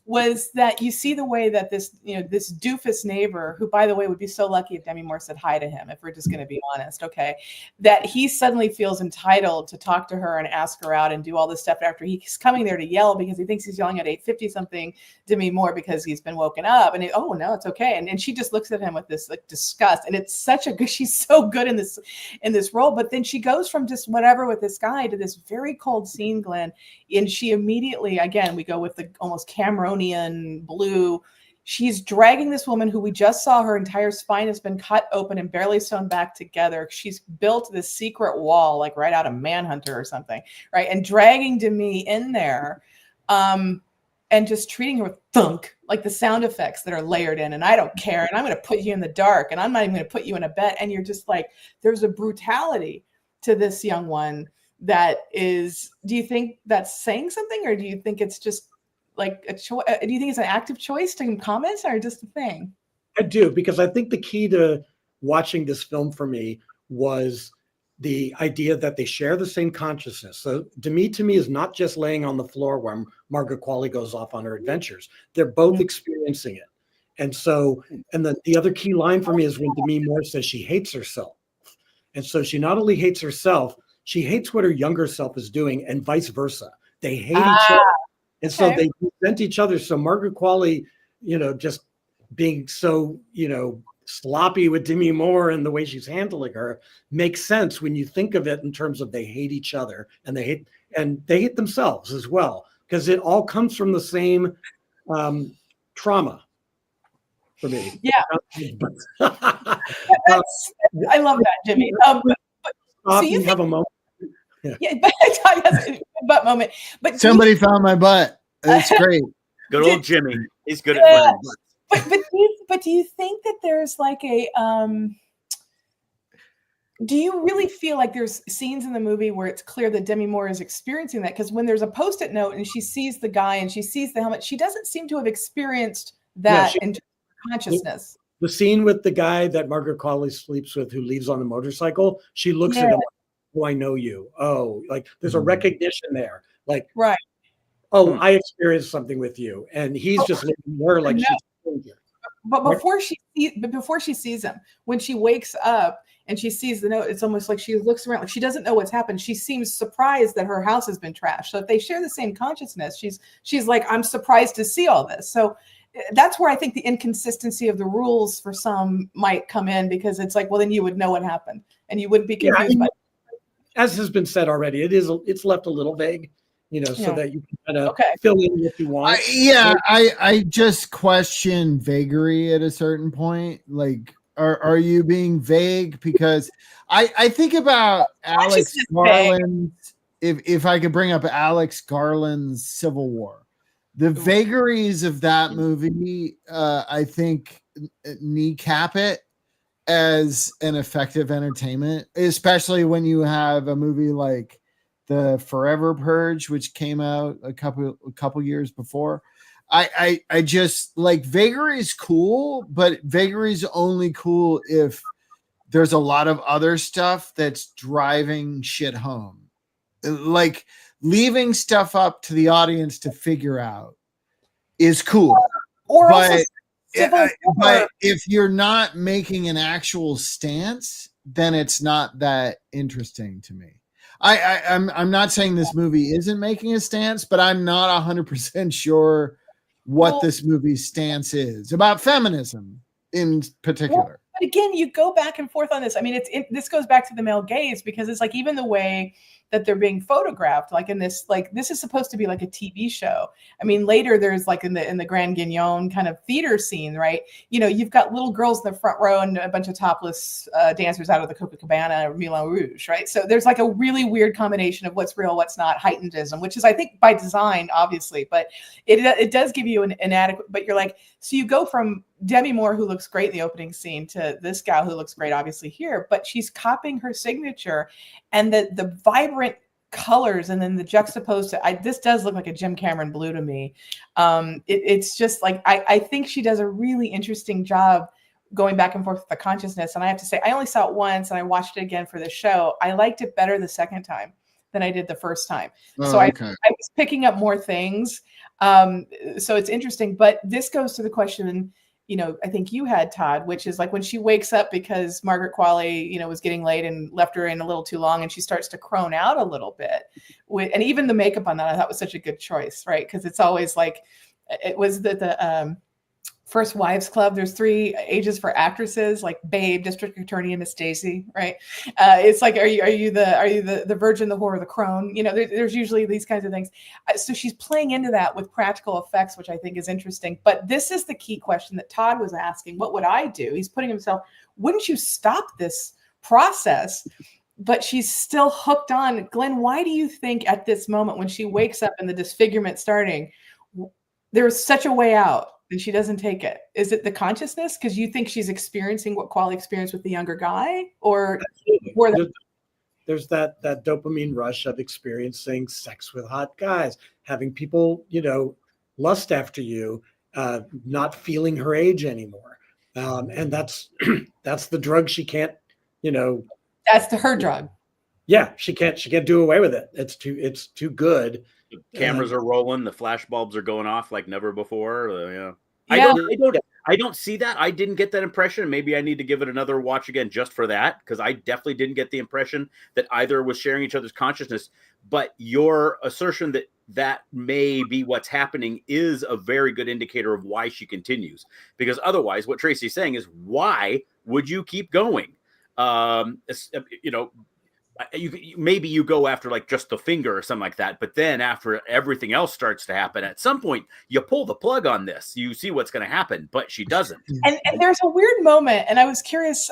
was that you see the way that this doofus neighbor, who by the way would be so lucky if Demi Moore said hi to him, if we're just going to be honest, okay, that he suddenly feels entitled to talk to her and ask her out and do all this stuff after he's coming there to yell because he thinks he's yelling at 850 something Demi Moore because he's been woken up, and no, it's okay, and she just looks at him with this like disgust, and it's such a good, she's so good in this role, but then she goes from just whatever with this guy to this very cold scene, Glenn, and she immediately, again, we go with the almost Cameronian blue, she's dragging this woman who we just saw her entire spine has been cut open and barely sewn back together. She's built this secret wall, like right out of Manhunter or something, right? And dragging Demi in there, and just treating her with thunk, like the sound effects that are layered in. And I don't care. And I'm going to put you in the dark. And I'm not even going to put you in a bed. And you're just like, there's a brutality to this young one that is, do you think that's saying something? Or do you think it's just like a choice? Do you think it's an active choice to comment or just a thing? I do, because I think the key to watching this film for me was the idea that they share the same consciousness. So Demi, to me, is not just laying on the floor where Margaret Qualley goes off on her adventures. They're both experiencing it. And so, and the other key line for me is when Demi Moore says she hates herself. And so she not only hates herself, she hates what her younger self is doing, and vice versa. They hate each other. And so they resent each other. So Margaret Qualley, just being so, sloppy with Demi Moore and the way she's handling her makes sense when you think of it in terms of they hate each other, and they hate themselves as well, because it all comes from the same trauma for me. Yeah. I love that, Jimmy. So you have a moment. Yeah, butt moment. But somebody found my butt. It's great. Good old Jimmy. He's good at finding butts. But do you think that there's like a do you really feel like there's scenes in the movie where it's clear that Demi Moore is experiencing that? Because when there's a Post-it note and she sees the guy and she sees the helmet, she doesn't seem to have experienced that in consciousness. The scene with the guy that Margaret Qualley sleeps with, who leaves on a motorcycle, she looks at him like, oh, I know you. Oh, like there's a recognition there. Like, right. Oh, I experienced something with you. And he's just looking at her like she's a stranger. But before she sees him, when she wakes up and she sees the note, it's almost like she looks around, like she doesn't know what's happened. She seems surprised that her house has been trashed. So if they share the same consciousness, she's like, I'm surprised to see all this. So that's where I think the inconsistency of the rules for some might come in, because it's like, well, then you would know what happened and you wouldn't be confused by it. As has been said already, it's left a little vague, so that you can kind of fill in what you want. I just question vagary at a certain point. Like, are you being vague? Because I think about Alex Garland. If I could bring up Alex Garland's Civil War, the vagaries of that movie, I think kneecap it as an effective entertainment, especially when you have a movie like The Forever Purge, which came out a couple years before. I just like vagary is cool, but vagary is only cool if there's a lot of other stuff that's driving shit home. Like leaving stuff up to the audience to figure out is cool. But if you're not making an actual stance, then it's not that interesting to me. I'm not saying this movie isn't making a stance, but I'm not 100% sure what this movie's stance is about feminism in particular. But again, you go back and forth on this. I mean, this goes back to the male gaze, because it's like even the way that they're being photographed, like in this, like this is supposed to be like a TV show. I mean, later there's like in the Grand Guignol kind of theater scene, right? You've got little girls in the front row and a bunch of topless dancers out of the Copacabana or Moulin Rouge, right? So there's like a really weird combination of what's real, what's not, heightenedism, which is I think by design, obviously, but it does give you an inadequate. But you're like, so you go from Demi Moore, who looks great in the opening scene, to this gal who looks great, obviously here, but she's copying her signature, and the vibrant colors, and then the juxtaposed to, this does look like a Jim Cameron blue to me. It's just like, I think she does a really interesting job going back and forth with the consciousness. And I have to say, I only saw it once and I watched it again for the show. I liked it better the second time than I did the first time. I was picking up more things. So it's interesting, but this goes to the question, I think you had, Todd, which is like when she wakes up because Margaret Qualley, was getting late and left her in a little too long, and she starts to crone out a little bit. And even the makeup on that, I thought was such a good choice, right? Because it's always like, it was the First Wives Club. There's 3 ages for actresses, like Babe, District Attorney, and Miss Stacy, right? It's like, are you the virgin, the whore, or the crone? You know, there's usually these kinds of things. So she's playing into that with practical effects, which I think is interesting. But this is the key question that Todd was asking: what would I do? He's putting himself. Wouldn't you stop this process? But she's still hooked on. Glenn, why do you think at this moment, when she wakes up and the disfigurement starting, there's such a way out? And she doesn't take it. Is it the consciousness? Because you think she's experiencing what Qualley experienced with the younger guy, or there's that dopamine rush of experiencing sex with hot guys, having people, you know, lust after you, not feeling her age anymore, and that's that's the drug she can't, you know. That's her drug. Yeah, she can't do away with it. It's too good. The cameras are rolling, the flash bulbs are going off like never before. Yeah. Yeah. I don't see that. I didn't get that impression. Maybe I need to give it another watch again just for that, because I definitely didn't get the impression that either was sharing each other's consciousness. But your assertion that that may be what's happening is a very good indicator of why she continues. Because otherwise, what Tracy's saying is, why would you keep going? You know, maybe you go after like just the finger or something like that, but then after everything else starts to happen, at some point you pull the plug on this. You see what's going to happen, but she doesn't. And there's a weird moment, and I was curious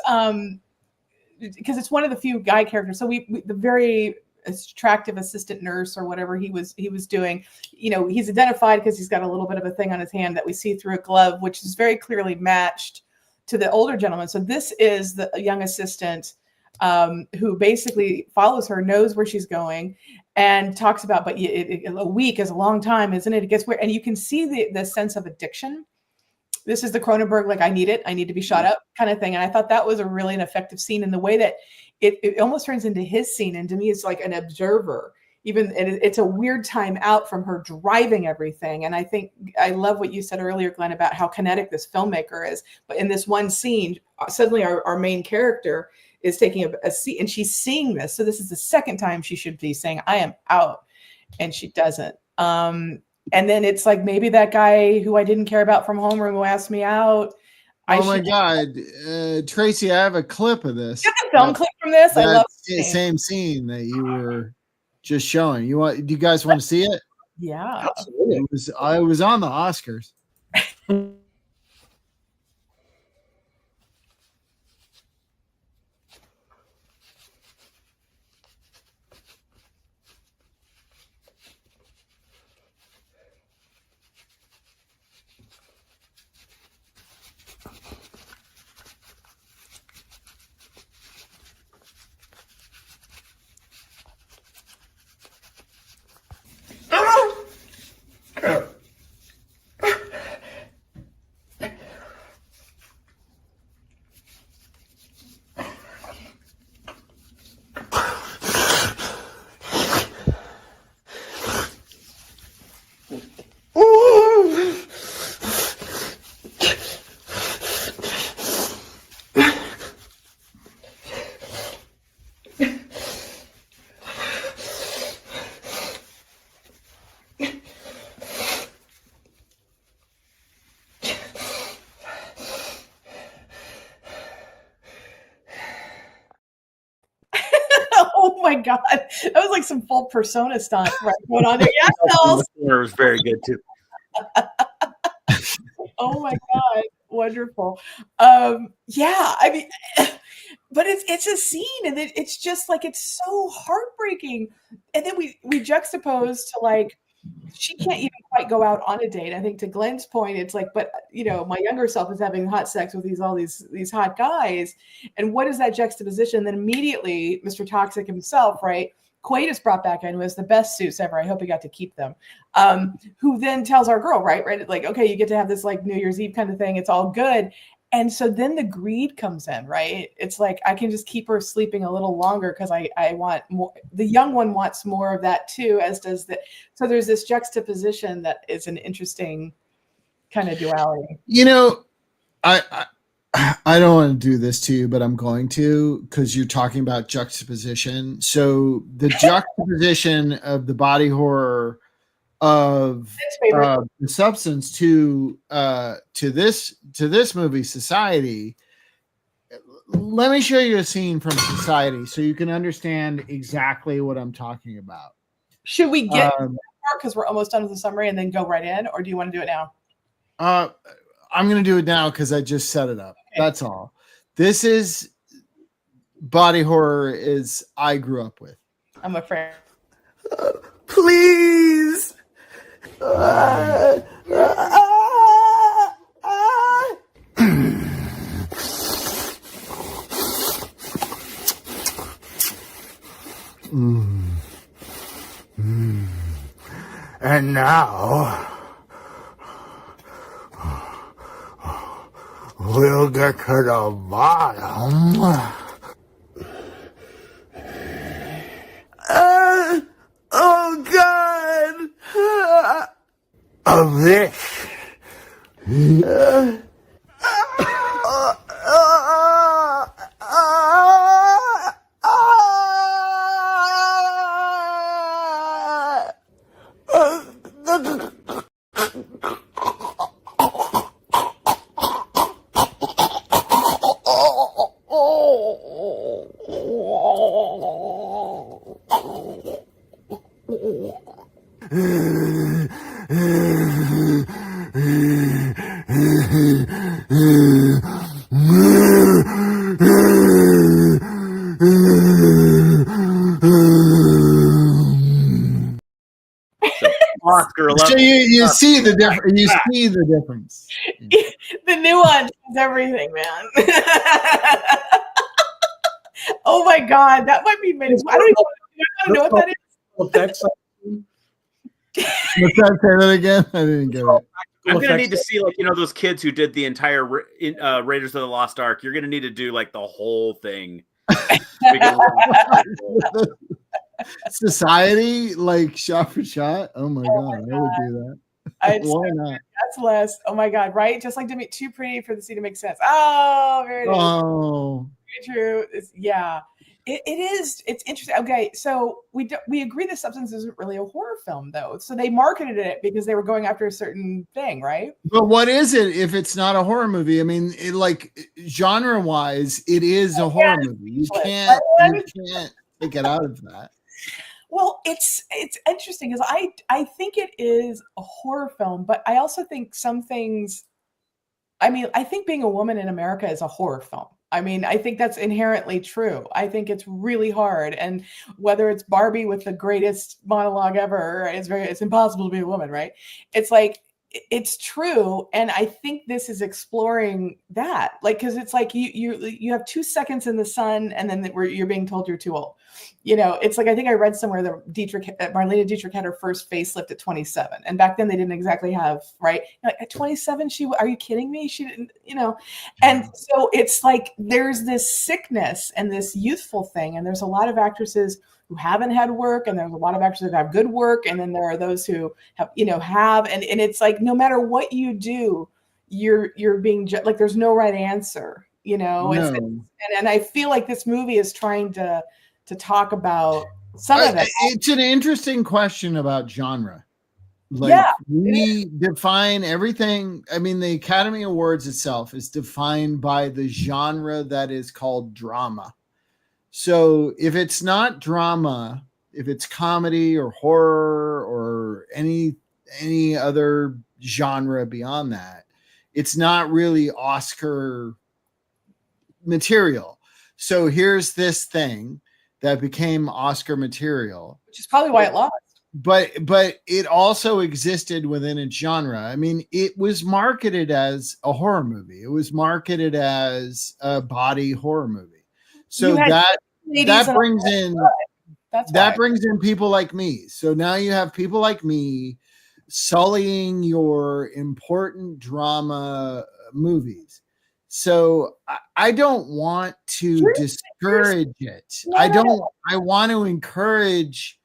because it's one of the few guy characters. So we the very attractive assistant nurse or whatever he was doing, you know, he's identified because he's got a little bit of a thing on his hand that we see through a glove, which is very clearly matched to the older gentleman. So this is the young assistant who basically follows her, knows where she's going, and talks about, but a week is a long time, isn't it? It gets weird. And you can see the sense of addiction. This is the Cronenberg, like, I need to be shot up kind of thing. And I thought that was a really an effective scene in the way that it almost turns into his scene. And to me, it's like an observer. Even it's a weird time out from her driving everything. And I think I love what you said earlier, Glenn, about how kinetic this filmmaker is. But in this one scene, suddenly our main character is taking a seat, and she's seeing this. So this is the second time she should be saying, I am out, and she doesn't. And then it's like, maybe that guy who I didn't care about from homeroom who asked me out. Oh my God, Tracy, I have a clip of this. Get the film clip from this. I love the same scene that you were just showing. Do you guys want to see it? Yeah. Absolutely. I was on the Oscars. Oh my God. That was like some full persona stunt right going on there. Yeah, It was very good too. Oh my God. Wonderful. Yeah, I mean, but it's a scene, and it's just like, it's so heartbreaking. And then we juxtapose to, like, she can't even quite go out on a date. I think to Glenn's point, it's like, but you know, my younger self is having hot sex with all these hot guys. And what is that juxtaposition? Then immediately Mr. Toxic himself, right? Quaid is brought back in, who has the best suits ever. I hope he got to keep them. Who then tells our girl, right? Like, okay, you get to have this like New Year's Eve kind of thing. It's all good. And so then the greed comes in, right? It's like, I can just keep her sleeping a little longer because I want more. The young one wants more of that too, as does the. So there's this juxtaposition that is an interesting kind of duality. You know, I don't want to do this to you, but I'm going to, because you're talking about juxtaposition. So the juxtaposition of the body horror of His favorite. the substance to this movie, Society. Let me show you a scene from Society so you can understand exactly what I'm talking about. Should we get because we're almost done with the summary and then go right in, or do you want to do it now? I'm going to do it now because I just set it up. Okay. That's all. This is body horror as I grew up with. I'm afraid. Please. And now we'll get to the bottom oh God of this. Oscar So you see the difference. You see the difference. The nuance is everything, man. Oh my God, that might be made. I don't even know what that is. What's that? Say that again. I didn't get it. I'm gonna need to see, like, those kids who did the entire Raiders of the Lost Ark. You're gonna need to do like the whole thing. Society, like shot for shot. Oh my God, I would do that. Why not? That's less. Oh my God, right? Just like to be too pretty for the scene to make sense. Oh, very oh, very true. It is. It's interesting. Okay, so we agree the substance isn't really a horror film, though. So they marketed it because they were going after a certain thing, right? But what is it if it's not a horror movie? I mean, genre-wise, it is a horror movie. You can't take it out of that. Well, it's interesting because I think it is a horror film, but I also think some things. I mean, I think being a woman in America is a horror film. I mean, I think that's inherently true. I think it's really hard. And whether it's Barbie with the greatest monologue ever, it's impossible to be a woman, right? It's like, it's true. And I think this is exploring that, like, because it's like you have 2 seconds in the sun and then you're being told you're too old. It's like, I think I read somewhere that Marlene Dietrich had her first facelift at 27. And back then they didn't exactly have, right? Like, at 27, are you kidding me? She didn't, And so it's like, there's this sickness and this youthful thing. And there's a lot of actresses who haven't had work, and there's a lot of actors that have good work. And then there are those who have, and it's like, no matter what you do, you're being like, there's no right answer, No. And I feel like this movie is trying to talk about some of that. It's an interesting question about genre. Like, we define everything. I mean, the Academy Awards itself is defined by the genre that is called drama. So if it's not drama, if it's comedy or horror or any other genre beyond that, it's not really Oscar material. So here's this thing that became Oscar material, which is probably why it lost. But it also existed within its genre. I mean, it was marketed as a horror movie. It was marketed as a body horror movie. So that brings in people like me. So now you have people like me sullying your important drama movies. So I don't want to discourage it. I want to encourage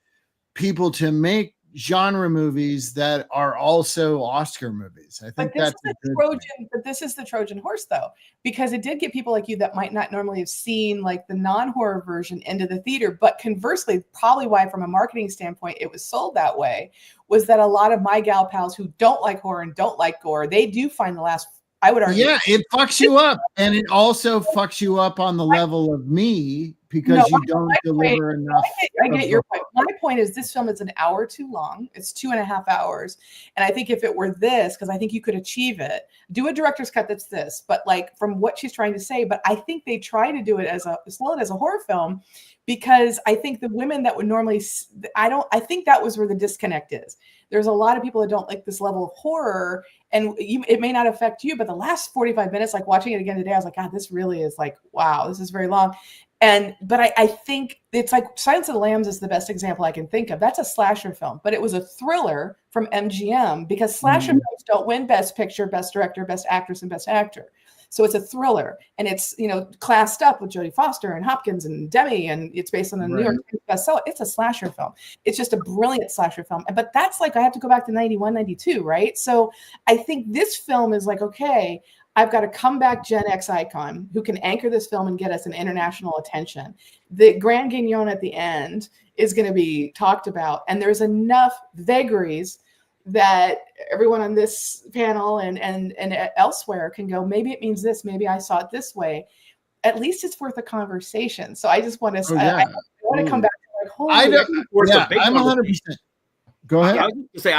people to make genre movies that are also Oscar movies. I think that's a good thing. But this is the Trojan horse, though, because it did get people like you that might not normally have seen like the non-horror version into the theater. But conversely, probably why from a marketing standpoint it was sold that way was that a lot of my gal pals who don't like horror and don't like gore, they do find the last, I would argue. Yeah, it fucks you up. And it also fucks you up on the level of me because you don't deliver enough. I get your point. My point is this film is an hour too long. It's 2.5 hours. And I think if it were this, because I think you could achieve it, do a director's cut that's this, but like from what she's trying to say, but I think they try to do it as a horror film because I think the women that would normally, I think that was where the disconnect is. There's a lot of people that don't like this level of horror and it may not affect you, but the last 45 minutes, like watching it again today, I was like, God, this really is like, wow, this is very long. But I think it's like Silence of the Lambs is the best example I can think of. That's a slasher film, but it was a thriller from MGM because slasher films don't win Best Picture, Best Director, Best Actress, and Best Actor. So it's a thriller, and it's classed up with Jodie Foster and Hopkins and Demi, and it's based on the New York Times bestseller. It's a slasher film. It's just a brilliant slasher film. But that's like I have to go back to 91, 92, right? So I think this film is like, okay, I've got a comeback Gen X icon who can anchor this film and get us an international attention. The Grand Guignol at the end is going to be talked about, and there's enough vagaries that everyone on this panel and elsewhere can go, maybe it means this, maybe I saw it this way. At least it's worth a conversation. So I just want to I want to come back to like, holy, I'm 100%. Go ahead. I was going to say,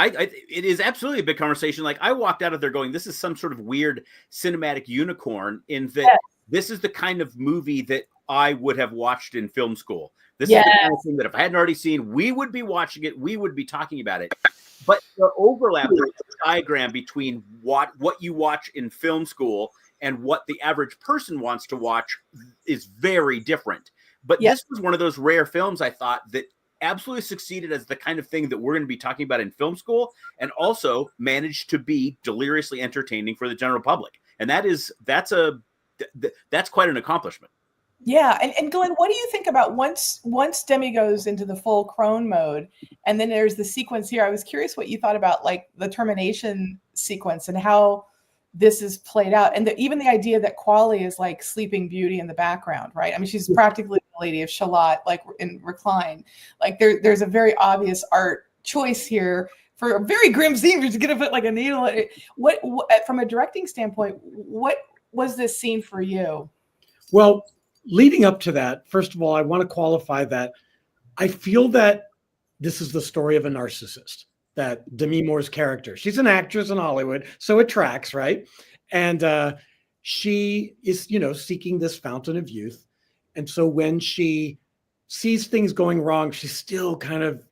it is absolutely a big conversation. Like I walked out of there going, this is some sort of weird cinematic unicorn in that this is the kind of movie that I would have watched in film school. This is the kind of thing that if I hadn't already seen, we would be watching it. We would be talking about it. But the overlap, the diagram between what you watch in film school and what the average person wants to watch is very different. But this was one of those rare films I thought that absolutely succeeded as the kind of thing that we're going to be talking about in film school and also managed to be deliriously entertaining for the general public. And that's quite an accomplishment. Yeah. And Glenn, what do you think about once Demi goes into the full crone mode and then there's the sequence here? I was curious what you thought about like the termination sequence and how this is played out. And even the idea that Quali is like Sleeping Beauty in the background, right? I mean, she's practically the Lady of Shalott, like in Recline. Like there's a very obvious art choice here for a very grim scene. We're just going to put like a needle. What from a directing standpoint, what was this scene for you? Well, leading up to that, first of all, I want to qualify that I feel that this is the story of a narcissist, that Demi Moore's character. She's an actress in Hollywood, so it tracks, right? And she is, seeking this fountain of youth. And so when she sees things going wrong, she's still kind of,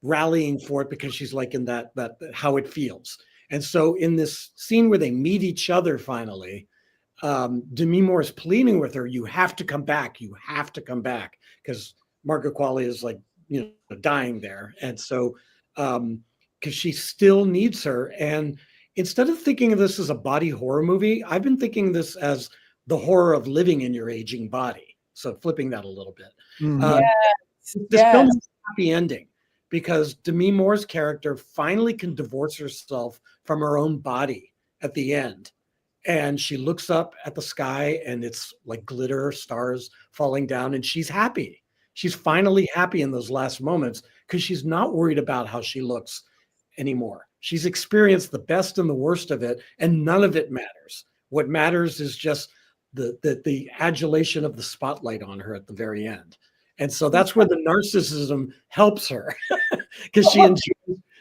rallying for it because she's like in that how it feels. And so in this scene where they meet each other finally, Demi Moore is pleading with her, you have to come back, because Margaret Qualley is like, dying there. And so, because she still needs her. And instead of thinking of this as a body horror movie, I've been thinking this as the horror of living in your aging body. So flipping that a little bit. This film has a happy ending because Demi Moore's character finally can divorce herself from her own body at the end. And she looks up at the sky and it's like glitter, stars falling down, and she's happy. She's finally happy in those last moments because she's not worried about how she looks anymore. She's experienced the best and the worst of it, and none of it matters. What matters is just the adulation of the spotlight on her at the very end. And so that's where the narcissism helps her because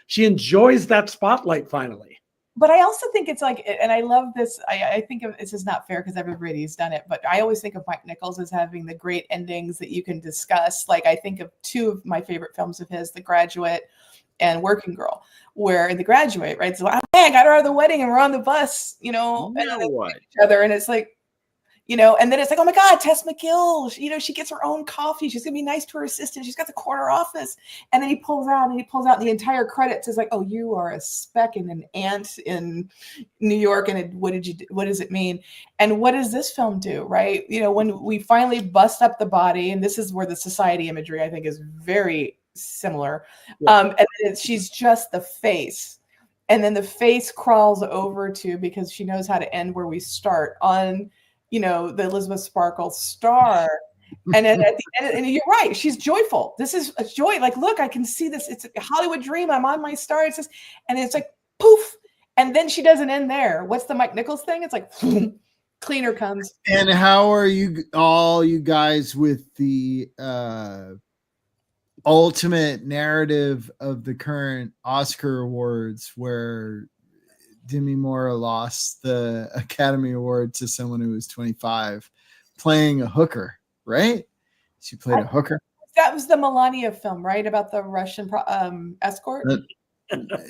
she enjoys that spotlight finally. But I also think it's like, and I love this, I think of this is not fair because everybody's done it, but I always think of Mike Nichols as having the great endings that you can discuss. Like I think of two of my favorite films of his, The Graduate and Working Girl, where in The Graduate, right? So I got her out of the wedding and we're on the bus, and then they meet each other and it's like, and then it's like, oh my God, Tess McGill, she gets her own coffee. She's going to be nice to her assistant. She's got the corner office. And then he pulls out and the entire credits is like, oh, you are a speck and an ant in New York. And what does it mean? And what does this film do? Right. When we finally bust up the body, and this is where the society imagery, I think, is very similar. Yeah. And then she's just the face. And then the face crawls over to, because she knows how to end where we start on, the Elizabeth Sparkle star. And then at the end, and you're right, she's joyful. This is a joy. Like, look, I can see this. It's a Hollywood dream. I'm on my star. It's just, and it's like poof. And then she doesn't end there. What's the Mike Nichols thing? It's like cleaner comes. And how are you guys with the ultimate narrative of the current Oscar awards, where Demi Moore lost the Academy Award to someone who was 25 playing a hooker, right? She played a hooker. That was the Melania film, right? About the Russian escort.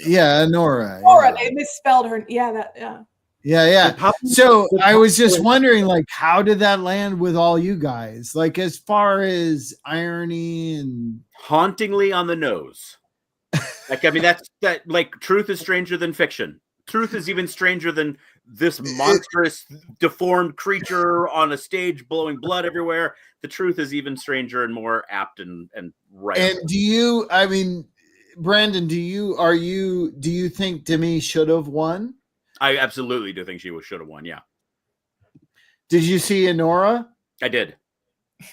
Yeah, Nora. Nora, Yeah. they misspelled her. Yeah, yeah. Yeah. So I was just wondering, like, how did that land with all you guys? Like, as far as irony and Hauntingly on the nose. Like, I mean, like, truth is stranger than fiction. Truth is even stranger than this monstrous, deformed creature on a stage blowing blood everywhere. The truth is even stranger and more apt and right. And Brandon, do you think Demi should have won? I absolutely do think she should have won. Yeah. Did you see Enora? I did.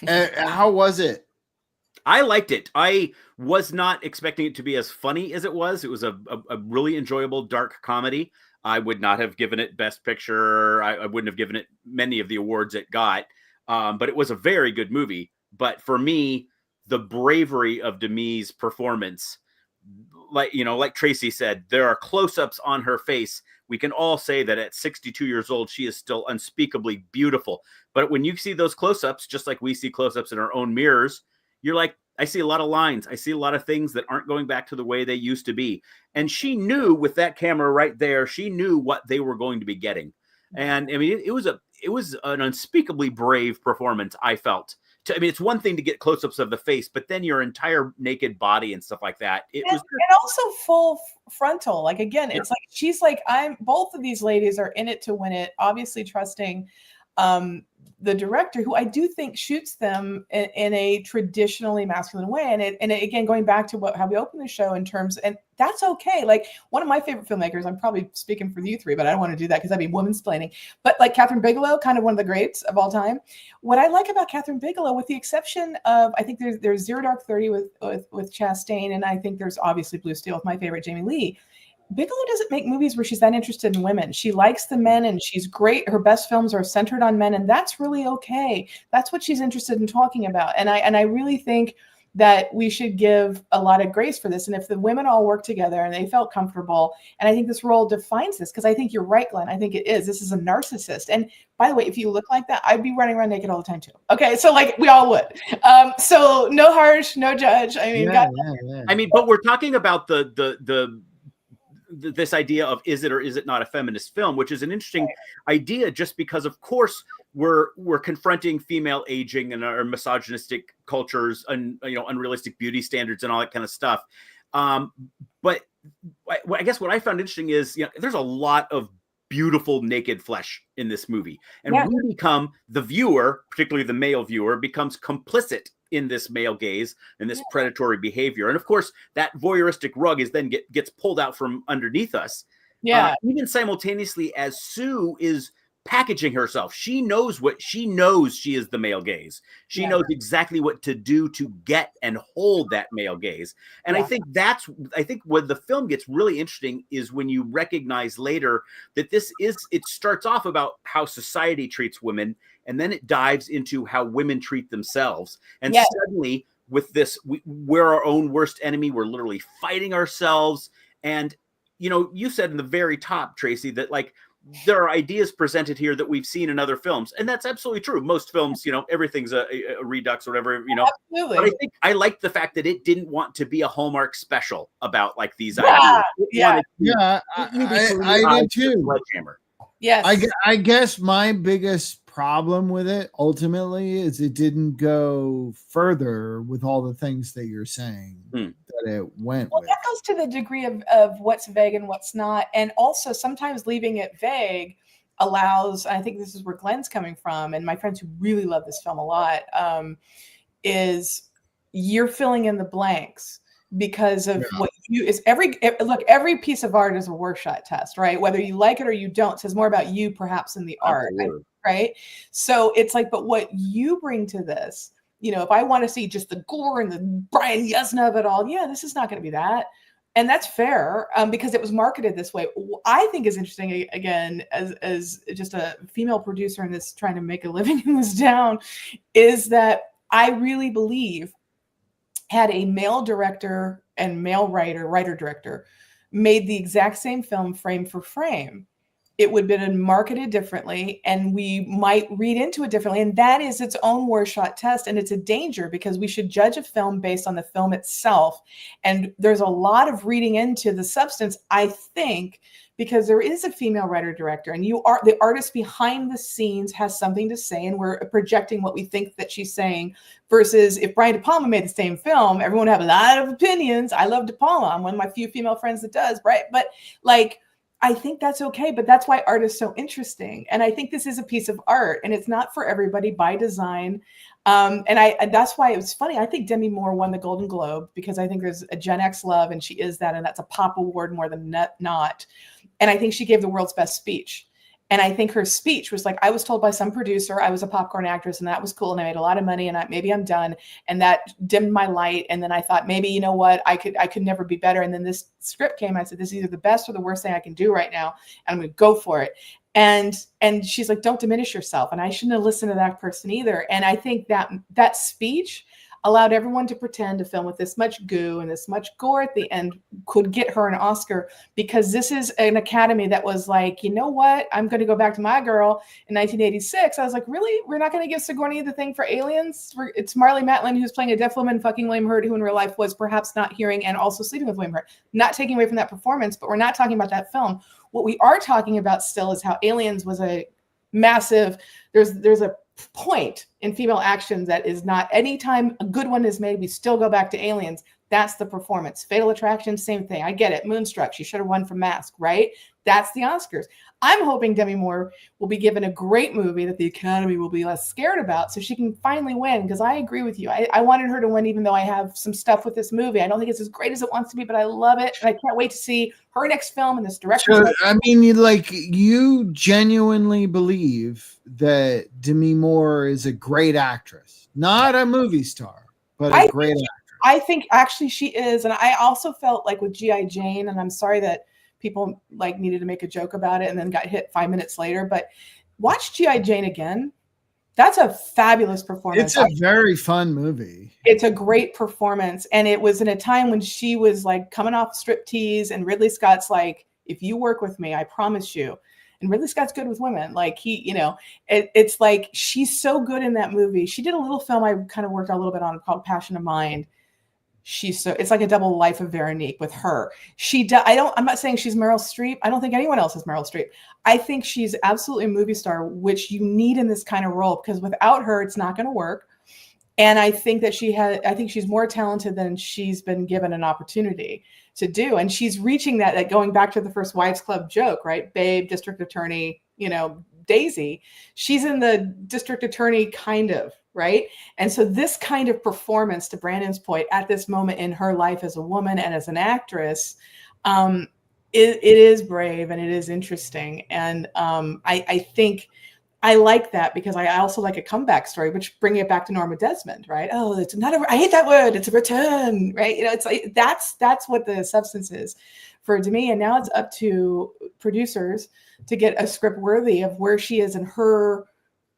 How was it? I liked it. I was not expecting it to be as funny as it was. It was a really enjoyable dark comedy. I would not have given it Best Picture. I wouldn't have given it many of the awards it got. But it was a very good movie. But for me, the bravery of Demi's performance, like Tracy said, there are close-ups on her face. We can all say that at 62 years old, she is still unspeakably beautiful. But when you see those close-ups, just like we see close-ups in our own mirrors, you're like, I see a lot of lines. I see a lot of things that aren't going back to the way they used to be. And she knew, with that camera right there, she knew what they were going to be getting. And I mean, it was an unspeakably brave performance, I felt. It's one thing to get close-ups of the face, but then your entire naked body and stuff like that. And also full frontal. Like, again, it's like, she's like, both of these ladies are in it to win it, obviously trusting the director, who I do think shoots them in a traditionally masculine way. And again, going back to how we opened the show in terms, and that's okay. Like, one of my favorite filmmakers, I'm probably speaking for you three, but I don't want to do that because that'd be woman-splaining. But like Catherine Bigelow, kind of one of the greats of all time. What I like about Catherine Bigelow, with the exception of, I think there's Zero Dark 30 with Chastain, and I think there's obviously Blue Steel with my favorite, Jamie Lee. Bigelow doesn't make movies where she's that interested in women. She likes the men, and she's great. Her best films are centered on men, and that's really okay. That's what she's interested in talking about. And I really think that we should give a lot of grace for this. And if the women all work together and they felt comfortable, and I think this role defines this, because I think you're right, Glenn. I think it is. This is a narcissist. And by the way, if you look like that, I'd be running around naked all the time too. Okay, so like we all would. So no harsh, no judge. I mean, I mean, but we're talking about this idea of, is it or is it not a feminist film, which is an interesting idea, just because, of course, we're confronting female aging and our misogynistic cultures and unrealistic beauty standards and all that kind of stuff. But I guess what I found interesting is, there's a lot of beautiful naked flesh in this movie, and we become, the viewer, particularly the male viewer, becomes complicit in this male gaze and this predatory behavior. And of course, that voyeuristic rug is then gets pulled out from underneath us. Even simultaneously as Sue is packaging herself, she knows she is the male gaze. She knows exactly what to do to get and hold that male gaze. And I think when the film gets really interesting is when you recognize later that it starts off about how society treats women, and then it dives into how women treat themselves. And suddenly, with this, we're our own worst enemy. We're literally fighting ourselves. And, you said in the very top, Tracy, that like, there are ideas presented here that we've seen in other films. And that's absolutely true. Most films, everything's a redux or whatever, Absolutely. But I think I liked the fact that it didn't want to be a Hallmark special about like these ideas. I did too. Sledgehammer. Yes. I guess my biggest problem with it ultimately is it didn't go further with all the things that you're saying that it went with. That goes to the degree of what's vague and what's not. And also sometimes leaving it vague allows, I think this is where Glenn's coming from, and my friends who really love this film a lot, is you're filling in the blanks. because of Yeah. what you is every piece of art is a Rorschach test, right? Whether you like it or you don't, says more about you perhaps than the art, Absolutely. right? So it's like, but what you bring to this, if I want to see just the gore and the Brian Yuzna of it all, yeah, this is not going to be that. And that's fair, because it was marketed this way. I think is interesting, again, as just a female producer in this, trying to make a living in this town, is that I really believe, had a male director and male writer-director made the exact same film frame for frame, it would have been marketed differently, and we might read into it differently. And that is its own Rorschach test. And it's a danger, because we should judge a film based on the film itself. And there's a lot of reading into the substance, I think, because there is a female writer director, and the artist behind the scenes has something to say, and we're projecting what we think that she's saying. Versus if Brian De Palma made the same film, everyone would have a lot of opinions. I love De Palma. I'm one of my few female friends that does, right? But like, I think that's okay, but that's why art is so interesting. And I think this is a piece of art, and it's not for everybody by design. And that's why it was funny. I think Demi Moore won the Golden Globe, because I think there's a Gen X love, and she is that, and that's a pop award more than not. And I think she gave the world's best speech. And I think her speech was like, I was told by some producer I was a popcorn actress, and that was cool, and I made a lot of money, and maybe I'm done. And that dimmed my light. And then I thought, maybe, you know what, I could never be better. And then this script came. I said, this is either the best or the worst thing I can do right now, and I'm going to go for it. And she's like, don't diminish yourself. And I shouldn't have listened to that person either. And I think that speech allowed everyone to pretend a film with this much goo and this much gore at the end could get her an Oscar, because this is an Academy that was like, you know what? I'm going to go back to my girl in 1986. I was like, really? We're not going to give Sigourney the thing for Aliens? It's Marlee Matlin, who's playing a deaf woman fucking William Hurt, who in real life was perhaps not hearing and also sleeping with William Hurt. Not taking away from that performance, but we're not talking about that film. What we are talking about still is how Aliens was a massive, there's a point in female action that is not, anytime a good one is made, we still go back to Aliens. That's the performance. Fatal Attraction, same thing. I get it. Moonstruck, she should have won for Mask, right? That's the Oscars. I'm hoping Demi Moore will be given a great movie that the Academy will be less scared about, so she can finally win, because I agree with you. I wanted her to win, even though I have some stuff with this movie. I don't think it's as great as it wants to be, but I love it, and I can't wait to see her next film and this director. So, I mean, you genuinely believe that Demi Moore is a great actress, not a movie star, but a great actress. I think actually she is. And I also felt like with G.I. Jane, and I'm sorry that people needed to make a joke about it and then got hit 5 minutes later, but watch G.I. Jane again. That's a fabulous performance. It's a very fun movie. It's a great performance. And it was in a time when she was coming off striptease, and Ridley Scott's like, if you work with me, I promise you. And Ridley Scott's good with women. It's like, she's so good in that movie. She did a little film I kind of worked a little bit on called Passion of Mind. It's like a double life of Veronique with her. I'm not saying she's Meryl Streep. I don't think anyone else is Meryl Streep. I think she's absolutely a movie star, which you need in this kind of role, because without her, it's not going to work. And I think that she's more talented than she's been given an opportunity to do. And she's reaching that going back to the first Wives Club joke, right? Babe, district attorney, Daisy. She's in the district attorney kind of, right? And so this kind of performance, to Brandon's point, at this moment in her life as a woman and as an actress, it is brave and it is interesting. And I think I like that, because I also like a comeback story, which bring it back to Norma Desmond, right? Oh, it's not I hate that word. It's a return, right? It's like, that's what the substance is for Demi. And now it's up to producers to get a script worthy of where she is in her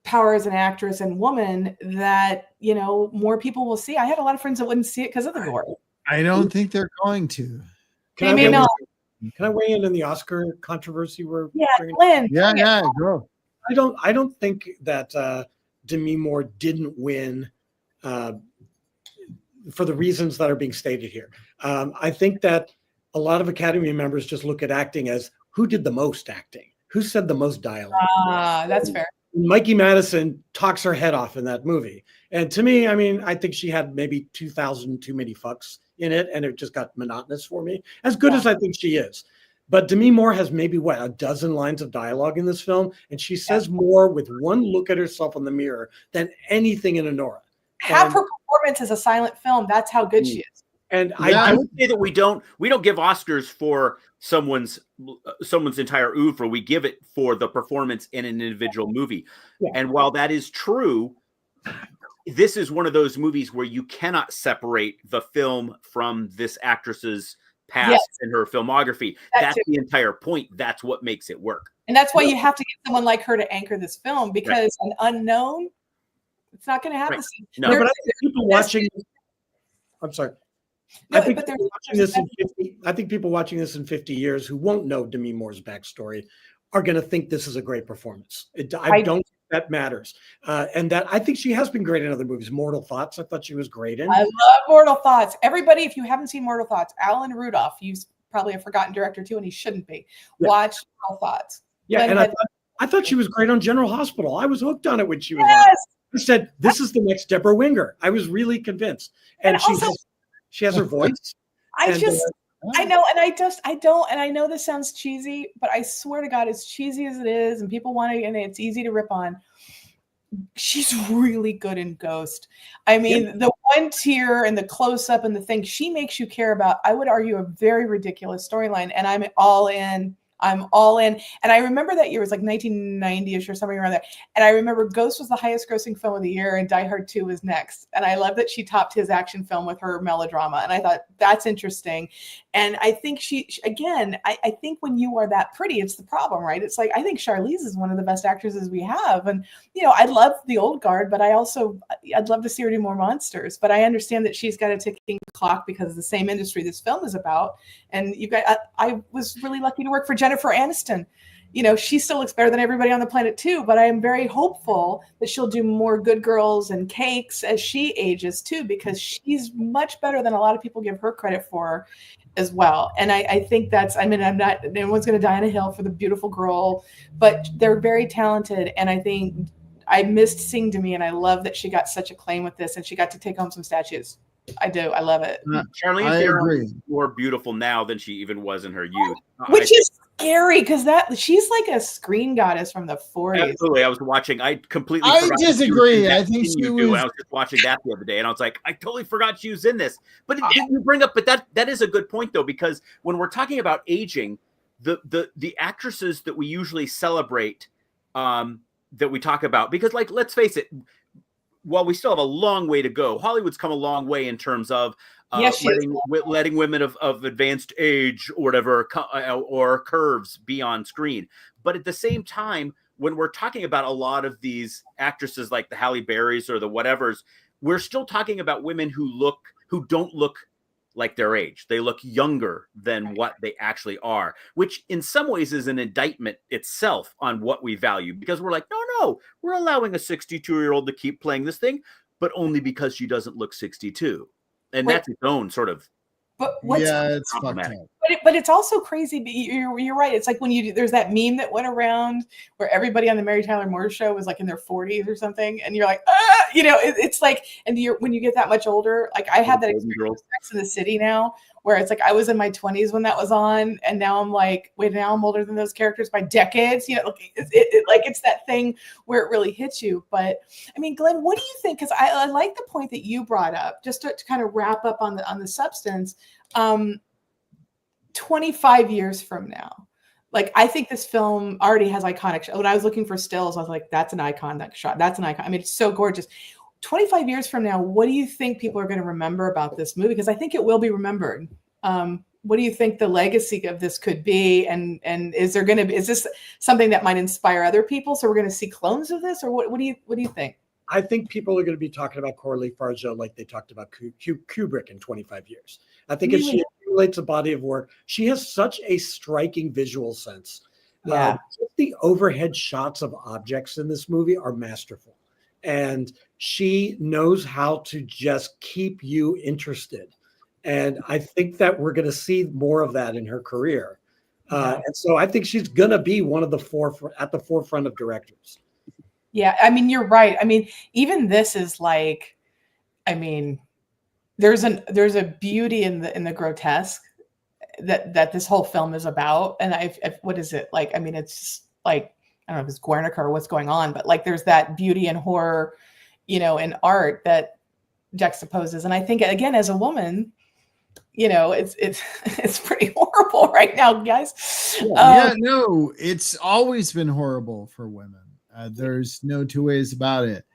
power as an actress and woman, that more people will see. I had a lot of friends that wouldn't see it because of the gore. I don't think they're going to. They may not. Can I weigh in the Oscar controversy we're bringing? Lynn. Yeah, go. I don't think that Demi Moore didn't win for the reasons that are being stated here. I think that a lot of Academy members just look at acting as who did the most acting, who said the most dialogue. That's fair. Mikey Madison talks her head off in that movie. And to me, I mean, I think she had maybe 2,000 too many fucks in it, and it just got monotonous for me, as good as I think she is. But Demi Moore has maybe, a dozen lines of dialogue in this film, and she says more with one look at herself in the mirror than anything in Anora. Half her performance is a silent film. That's how good she is. And Yeah. I would say that we don't give Oscars for someone's entire oeuvre. We give it for the performance in an individual movie. Yeah. And while that is true, this is one of those movies where you cannot separate the film from this actress's past Yes. and her filmography. That That's too. the entire point. That's what makes it work. And that's why you have to get someone like her to anchor this film, because an unknown, it's not going to have Right. the same. No. No, but I think people watching. I'm sorry. No, I think but there's people watching this in 50. I think people watching this in 50 years who won't know Demi Moore's backstory are going to think this is a great performance. I don't think that matters, and that I think she has been great in other movies. Mortal Thoughts, I thought she was great in. I love Mortal Thoughts. Everybody, if you haven't seen Mortal Thoughts, Alan Rudolph, he's probably a forgotten director too, and he shouldn't be. Yeah. Watch Mortal Thoughts. Yeah, Glenn and Head- I thought she was great on General Hospital. I was hooked on it when she was on. Yes. I said, "This is the next Deborah Winger." I was really convinced, and And also- she has her voice. I And, just, I know, and I don't, and I know this sounds cheesy, but I swear to God, as cheesy as it is, and people want to, and it's easy to rip on, she's really good in Ghost. I mean, the one tear and the close up and the thing she makes you care about, I would argue a very ridiculous storyline, and I'm all in. I'm all in. And I remember that year was like 1990-ish or something around there. And I remember Ghost was the highest grossing film of the year and Die Hard 2 was next. And I love that she topped his action film with her melodrama. And I thought that's interesting. And I think she again, I think when you are that pretty, it's the problem, right? It's like, I think Charlize is one of the best actresses we have. And, you know, I love the old guard, but I'd love to see her do more monsters. But I understand that she's got a ticking clock because of the same industry this film is about. And I was really lucky to work for Jennifer Aniston. You know, she still looks better than everybody on the planet too, but I am very hopeful that she'll do more Good Girls and Cakes as she ages too, because she's much better than a lot of people give her credit for as well. And I think I'm not, no one's going to die on a hill for the beautiful girl, but they're very talented. And I think I missed seeing Demi, and I love that she got such acclaim with this and she got to take home some statues. I do. I love it. Charlize I Theron agree. is more beautiful now than she even was in her youth. Which is scary because she's like a screen goddess from the 40s. Absolutely. I was watching. I completely. I forgot that she was disagree. in I that think Scene she You Do. was- I was just watching that the other day, and I was like, I totally forgot she was in this. But you bring up, but that is a good point though, because when we're talking about aging, the actresses that we usually celebrate, that we talk about, because like let's face it, while we still have a long way to go, Hollywood's come a long way in terms of Yes, she is. letting women of advanced age or whatever or curves be on screen. But at the same time, when we're talking about a lot of these actresses like the Halle Berrys or the whatevers, we're still talking about women who don't look like their age. They look younger than what they actually are, which in some ways is an indictment itself on what we value, because we're like, no, we're allowing a 62-year-old to keep playing this thing, but only because she doesn't look 62. And Wait. that's its own sort of But what's Yeah, it's fucked problematic. up. but it's also crazy. But you're right. It's like when there's that meme that went around where everybody on the Mary Tyler Moore show was like in their 40s or something, and you're like, you know, it's like, and when you get that much older, like I had that Golden experience Girls. with Sex in the City now, where it's like I was in my 20s when that was on, and now I'm like, wait, now I'm older than those characters by decades. You know, like it's that thing where it really hits you. But I mean, Glenn, what do you think? Because I like the point that you brought up, just to kind of wrap up on the substance. 25 years from now, like I think this film already has iconic when I was looking for stills, I was like, that's an icon, that shot, that's an icon. I mean, it's so gorgeous. 25 years from now, what do you think people are going to remember about this movie? Because I think it will be remembered. What do you think the legacy of this could be? And is this something that might inspire other people? So we're going to see clones of this, or what do you think? I think people are going to be talking about Coralie Fargeau like they talked about Kubrick in 25 years. I think if she accumulates a body of work, she has such a striking visual sense. Yeah. The overhead shots of objects in this movie are masterful. And she knows how to just keep you interested. And I think that we're going to see more of that in her career. And so I think she's going to be one of at the forefront of directors. Yeah, I mean, you're right. I mean, even this is like, I mean, there's a beauty in the grotesque that this whole film is about. And what is it like? I mean, it's just like, I don't know if it's Guernica or what's going on, but like there's that beauty and horror, you know, in art that juxtaposes. And I think, again, as a woman, you know, it's it's pretty horrible right now, guys. Yeah, no, it's always been horrible for women. There's no two ways about it.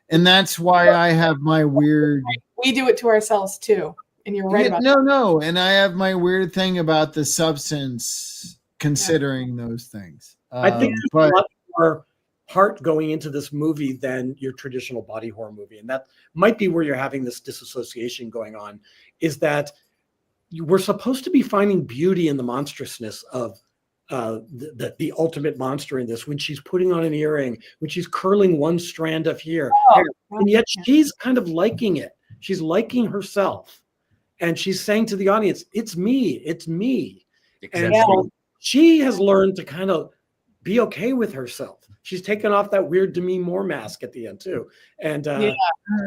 And that's why I have my weird. We do it to ourselves too. And you're right about no. And I have my weird thing about the substance considering those things. I think there's But a lot more heart going into this movie than your traditional body horror movie. And that might be where you're having this disassociation going on, is that we're supposed to be finding beauty in the monstrousness of the ultimate monster in this, when she's putting on an earring, when she's curling one strand of hair, and yet she's kind of liking it. She's liking herself. And she's saying to the audience, it's me, it's me. And so she has learned to kind of be okay with herself. She's taken off that weird Demi Moore mask at the end too. And so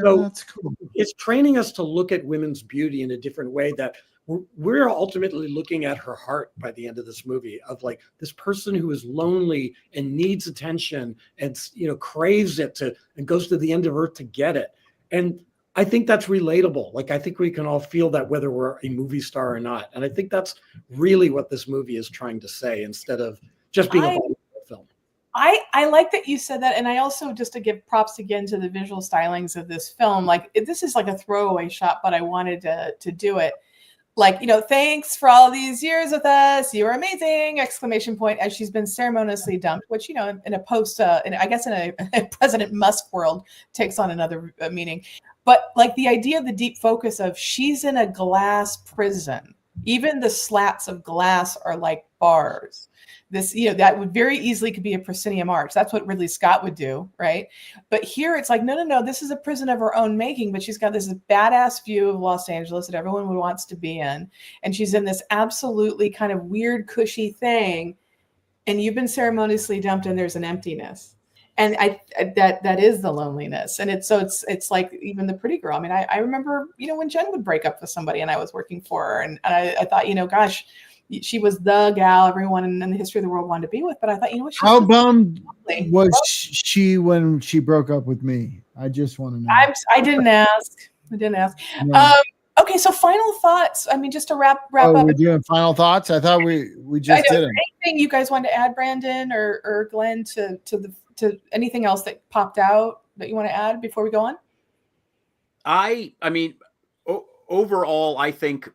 that's cool. It's training us to look at women's beauty in a different way, that we're ultimately looking at her heart by the end of this movie, of like this person who is lonely and needs attention and, you know, craves it and goes to the end of earth to get it. And I think that's relatable. Like, I think we can all feel that whether we're a movie star or not. And I think that's really what this movie is trying to say, instead of just being a Hollywood film. I like that you said that. And I also, just to give props again to the visual stylings of this film, like this is like a throwaway shot, but I wanted to do it. Like, you know, thanks for all these years with us. You were amazing! Exclamation point, as she's been ceremoniously dumped, which, you know, in a post, I guess in a President Musk world takes on another meaning. But like the idea of the deep focus of she's in a glass prison. Even the slats of glass are like bars. This, you know, that would very easily could be a proscenium arch. That's what Ridley Scott would do, right? But here it's like, no, this is a prison of her own making, but she's got this badass view of Los Angeles that everyone wants to be in. And she's in this absolutely kind of weird, cushy thing. And you've been ceremoniously dumped and there's an emptiness. And that is the loneliness. And it's like even the pretty girl. I mean, I remember, you know, when Jen would break up with somebody and I was working for her, and I thought, you know, gosh, she was the gal everyone in the history of the world wanted to be with. But I thought, you know what? How bummed was she when she broke up with me? I just want to know. I didn't ask. No. Okay, so final thoughts. I mean, just to wrap up. We're doing final thoughts. I thought we just did it. Anything you guys want to add, Brandon or Glenn, to anything else that popped out that you want to add before we go on? I mean, overall, I think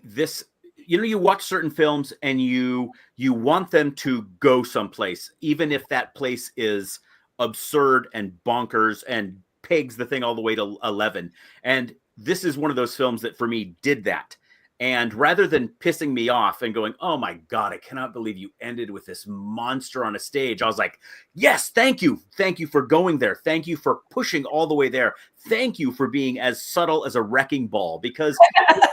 this. You know, you watch certain films and you want them to go someplace, even if that place is absurd and bonkers and pegs the thing all the way to 11. And this is one of those films that for me did that. And rather than pissing me off and going, oh my God, I cannot believe you ended with this monster on a stage, I was like, yes, thank you. Thank you for going there. Thank you for pushing all the way there. Thank you for being as subtle as a wrecking ball, because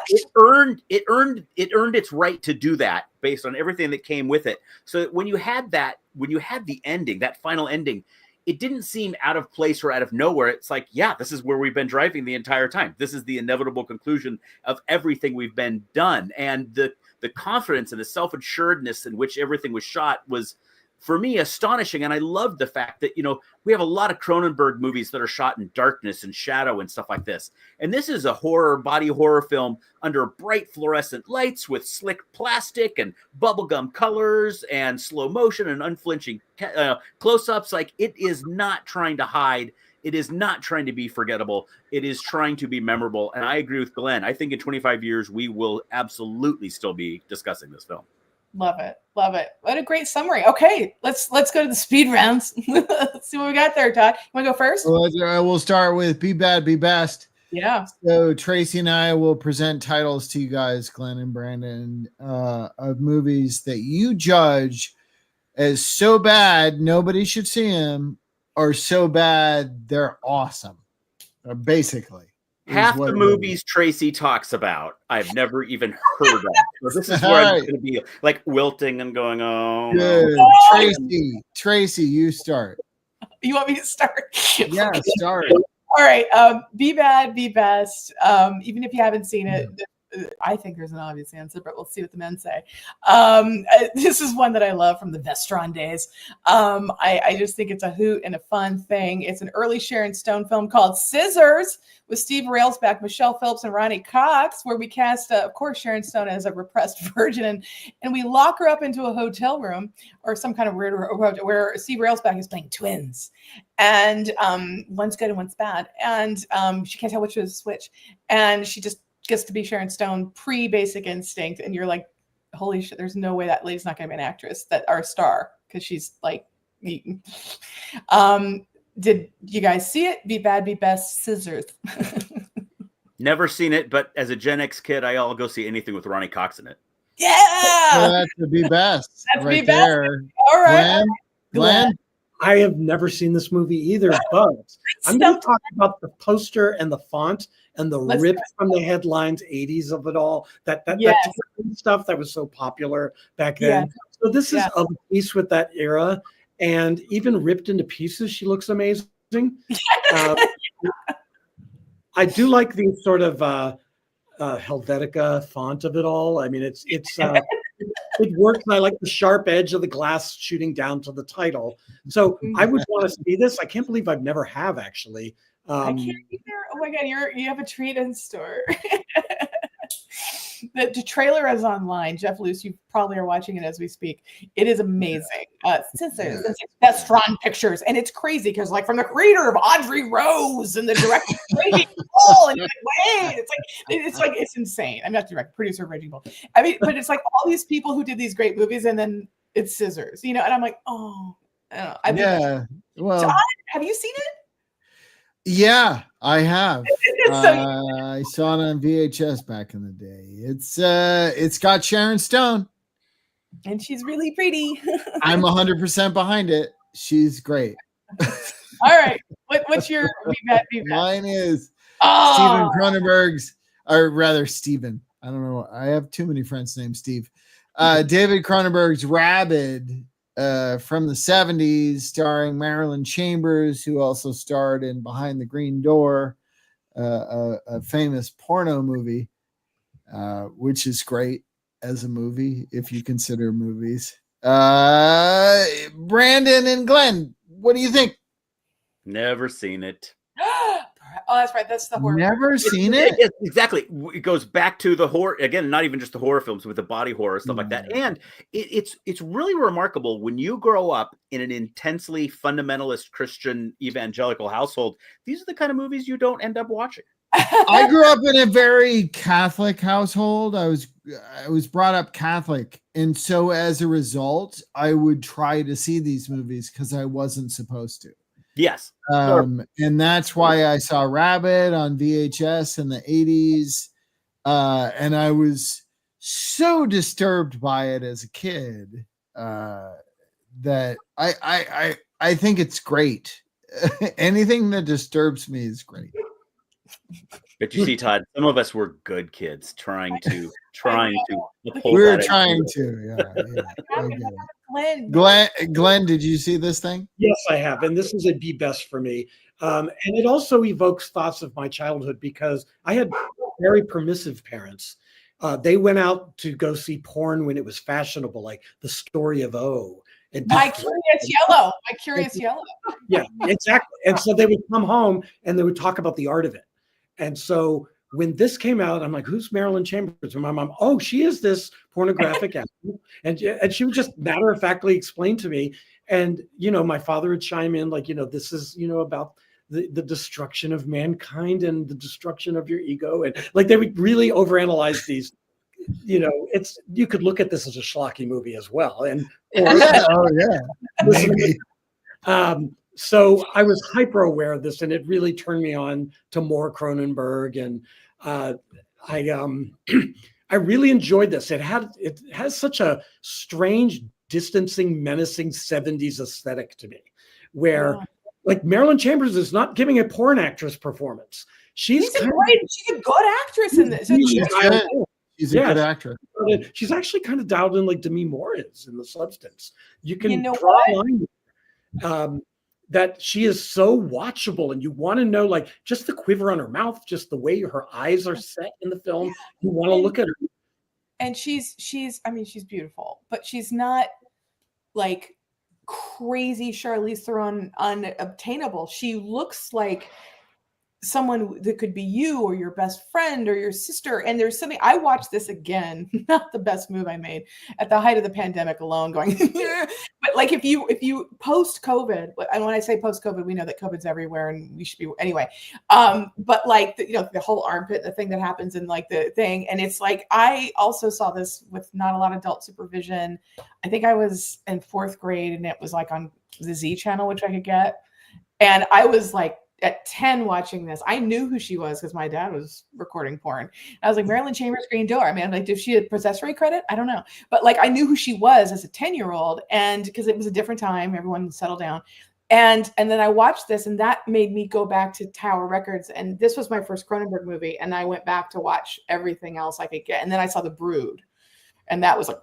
it earned its right to do that based on everything that came with it. So when you had the ending, that final ending, it didn't seem out of place or out of nowhere. It's like, yeah, this is where we've been driving the entire time. This is the inevitable conclusion of everything we've been done. And the confidence and the self-assuredness in which everything was shot was, for me, astonishing. And I loved the fact that, you know, we have a lot of Cronenberg movies that are shot in darkness and shadow and stuff like this. And this is a body horror film under bright fluorescent lights with slick plastic and bubblegum colors and slow motion and unflinching close-ups. Like, it is not trying to hide. It is not trying to be forgettable. It is trying to be memorable. And I agree with Glenn. I think in 25 years, we will absolutely still be discussing this film. Love it. What a great summary. Okay, let's go to the speed rounds. Let's see what we got there, Todd. You want to go first? Well, we'll start with Be Bad, Be Best. Yeah. So Tracy and I will present titles to you guys, Glenn and Brandon, of movies that you judge as so bad nobody should see them, or so bad they're awesome. Basically. Half the movies Tracy talks about, I've never even heard of. So this is where I'm going to be like wilting and going, oh. Good. Tracy, you start. You want me to start? Yeah, start. All right. Be Bad, Be Best. Even if you haven't seen it, I think there's an obvious answer, but we'll see what the men say. This is one that I love from the Vestron days. I just think it's a hoot and a fun thing. It's an early Sharon Stone film called Scissors with Steve Railsback, Michelle Phillips, and Ronnie Cox, where we cast, of course, Sharon Stone as a repressed virgin, and we lock her up into a hotel room or some kind of weird where Steve Railsback is playing twins, and one's good and one's bad, and she can't tell which is which, and she just gets to be Sharon Stone pre-Basic Instinct, and you're like, holy shit, there's no way that lady's not going to be an actress or a star, because she's like, did you guys see it? Be Bad, Be Best, Scissors. Never seen it, but as a Gen X kid, I'll go see anything with Ronnie Cox in it. Yeah, Well, that would be best. That's right Be Best. there. All right, Glenn? I have never seen this movie either, but I'm going to talk about the poster and the font and the Let's rip from the headlines, 80s of it all, that Yes. stuff that was so popular back then. Yes. So this is Yeah. of a piece with that era, and even ripped into pieces, she looks amazing. I do like the sort of Helvetica font of it all. I mean, it works. And I like the sharp edge of the glass shooting down to the title. So I would want to see this. I can't believe I've never have actually. I can't either. Oh my god, you have a treat in store. The trailer is online. Jeff Luce, you probably are watching it as we speak. It is amazing. Scissors, that's Vestron Pictures, and it's crazy because, like, from the creator of Audrey Rose and the director of Raging Bull, and you're like, wait, it's insane. I'm not the director, producer of Raging Bull. I mean, but it's like all these people who did these great movies, and then it's Scissors, and I'm like, oh, I don't know. I mean, Yeah. Well, so have you seen it? yeah, I have. So I saw it on VHS back in the day. It's got Sharon Stone. and she's really pretty. I'm 100% behind it. She's great. All right. What's your Be Bad, Be Best? Mine is Oh, Steven Cronenberg's, or rather Steven. I don't know. I have too many friends named Steve. David Cronenberg's Rabid from the 70s, starring Marilyn Chambers, who also starred in Behind the Green Door, a famous porno movie, which is great as a movie if you consider movies. Brandon and Glenn, what do you think? Never seen it. oh, that's right. That's the horror. Never seen it? Exactly. It goes back to the horror again, not even just the horror films, with the body horror stuff like that. And it's really remarkable when you grow up in an intensely fundamentalist Christian evangelical household. These are the kind of movies you don't end up watching. I grew up in a very Catholic household. I was brought up Catholic, and so as a result, I would try to see these movies because I wasn't supposed to. Yes. And that's why I saw Rabid on VHS in the 80s. And I was so disturbed by it as a kid that I think it's great. Anything that disturbs me is great. But you see, Todd, some of us were good kids trying to uphold We were that trying to. Yeah, I get it. Glenn. Glenn, did you see this thing? Yes, I have. And this is a Be Best for me. And it also evokes thoughts of my childhood because I had very permissive parents. They went out to go see porn when it was fashionable, like The Story of O. And My Curious Yellow. Yeah, exactly. And so they would come home and they would talk about the art of it. And so when this came out, I'm like, who's Marilyn Chambers? And my mom, oh, she is this pornographic actor. And she would just matter-of-factly explain to me. And, my father would chime in like, this is, about the destruction of mankind and the destruction of your ego. And like they would really overanalyze these. You could look at this as a schlocky movie as well. And Oh, yeah. Maybe. So I was hyper aware of this, and it really turned me on to more Cronenberg. And I really enjoyed this. It has such a strange, distancing, menacing 70s aesthetic to me, where like Marilyn Chambers is not giving a porn actress performance. She's a good actress in this. She's a good actress. She's actually kind of dialed in like Demi Moore is in The Substance. You can know draw what? a line. that she is so watchable, and you want to know, like, just the quiver on her mouth, just the way her eyes are set in the film. You want to look at her. And she's I mean, she's beautiful, but she's not like crazy Charlize Theron unobtainable. She looks like someone that could be you or your best friend or your sister. And there's something, I watched this again, not the best move I made at the height of the pandemic alone, going but like if you post COVID, and when I say post COVID, we know that COVID's everywhere and we should be anyway, but like the whole armpit, the thing that happens in like the thing, and it's like I also saw this with not a lot of adult supervision. I think I was in 4th grade and it was like on the Z channel, which I could get, and I was like at 10 watching this. I knew who she was because my dad was recording porn. I was like, Marilyn Chambers, Green Door. I mean, like, did she have possessory credit? I don't know. But like, I knew who she was as a 10-year-old, and because it was a different time, everyone settled down. And then I watched this, and that made me go back to Tower Records. And this was my first Cronenberg movie. And I went back to watch everything else I could get. And then I saw The Brood. And that was like,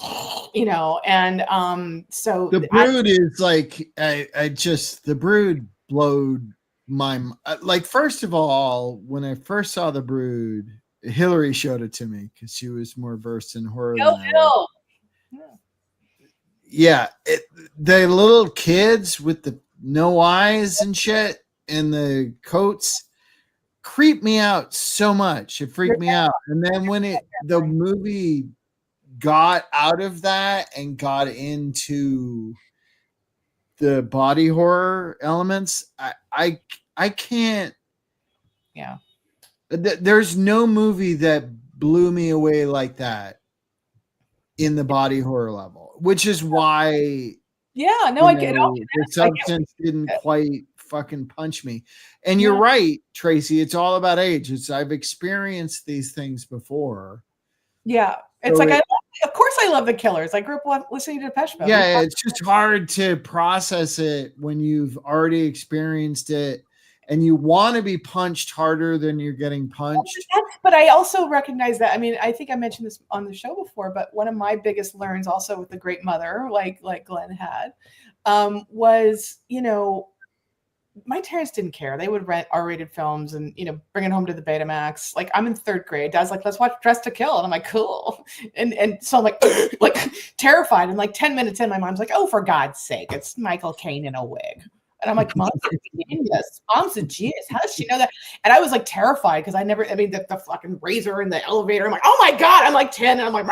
and so The Brood is like, The Brood blowed my, like, first of all, when I first saw The Brood, Hillary showed it to me because she was more versed in horror than I was. Yeah, the little kids with the no eyes and shit and the coats creeped me out so much. It freaked me out. And then when the movie got out of that and got into the body horror elements, I can't. Yeah. There's no movie that blew me away like that in the body horror level, which is why. Yeah, no, I get it. The substance didn't quite fucking punch me. And you're right, Tracy. It's all about age. I've experienced these things before. Yeah. It's so like, of course I love The Killers. I grew up listening to Depeche Mode. Yeah, it's just hard to process it when you've already experienced it and you want to be punched harder than you're getting punched. But I also recognize that. I mean, I think I mentioned this on the show before, but one of my biggest learns also with The Great Mother, like Glenn had, was, my parents didn't care. They would rent R-rated films and, bring it home to the Betamax. Like, I'm in 3rd grade. Dad's like, let's watch Dressed to Kill. And I'm like, cool. And so I'm like, terrified. And like 10 minutes in, my mom's like, oh, for God's sake, it's Michael Caine in a wig. And I'm like, Mom's a genius. Mom's a genius. How does she know that? And I was like terrified because the fucking razor in the elevator. I'm like, oh my God. I'm like 10. And I'm like,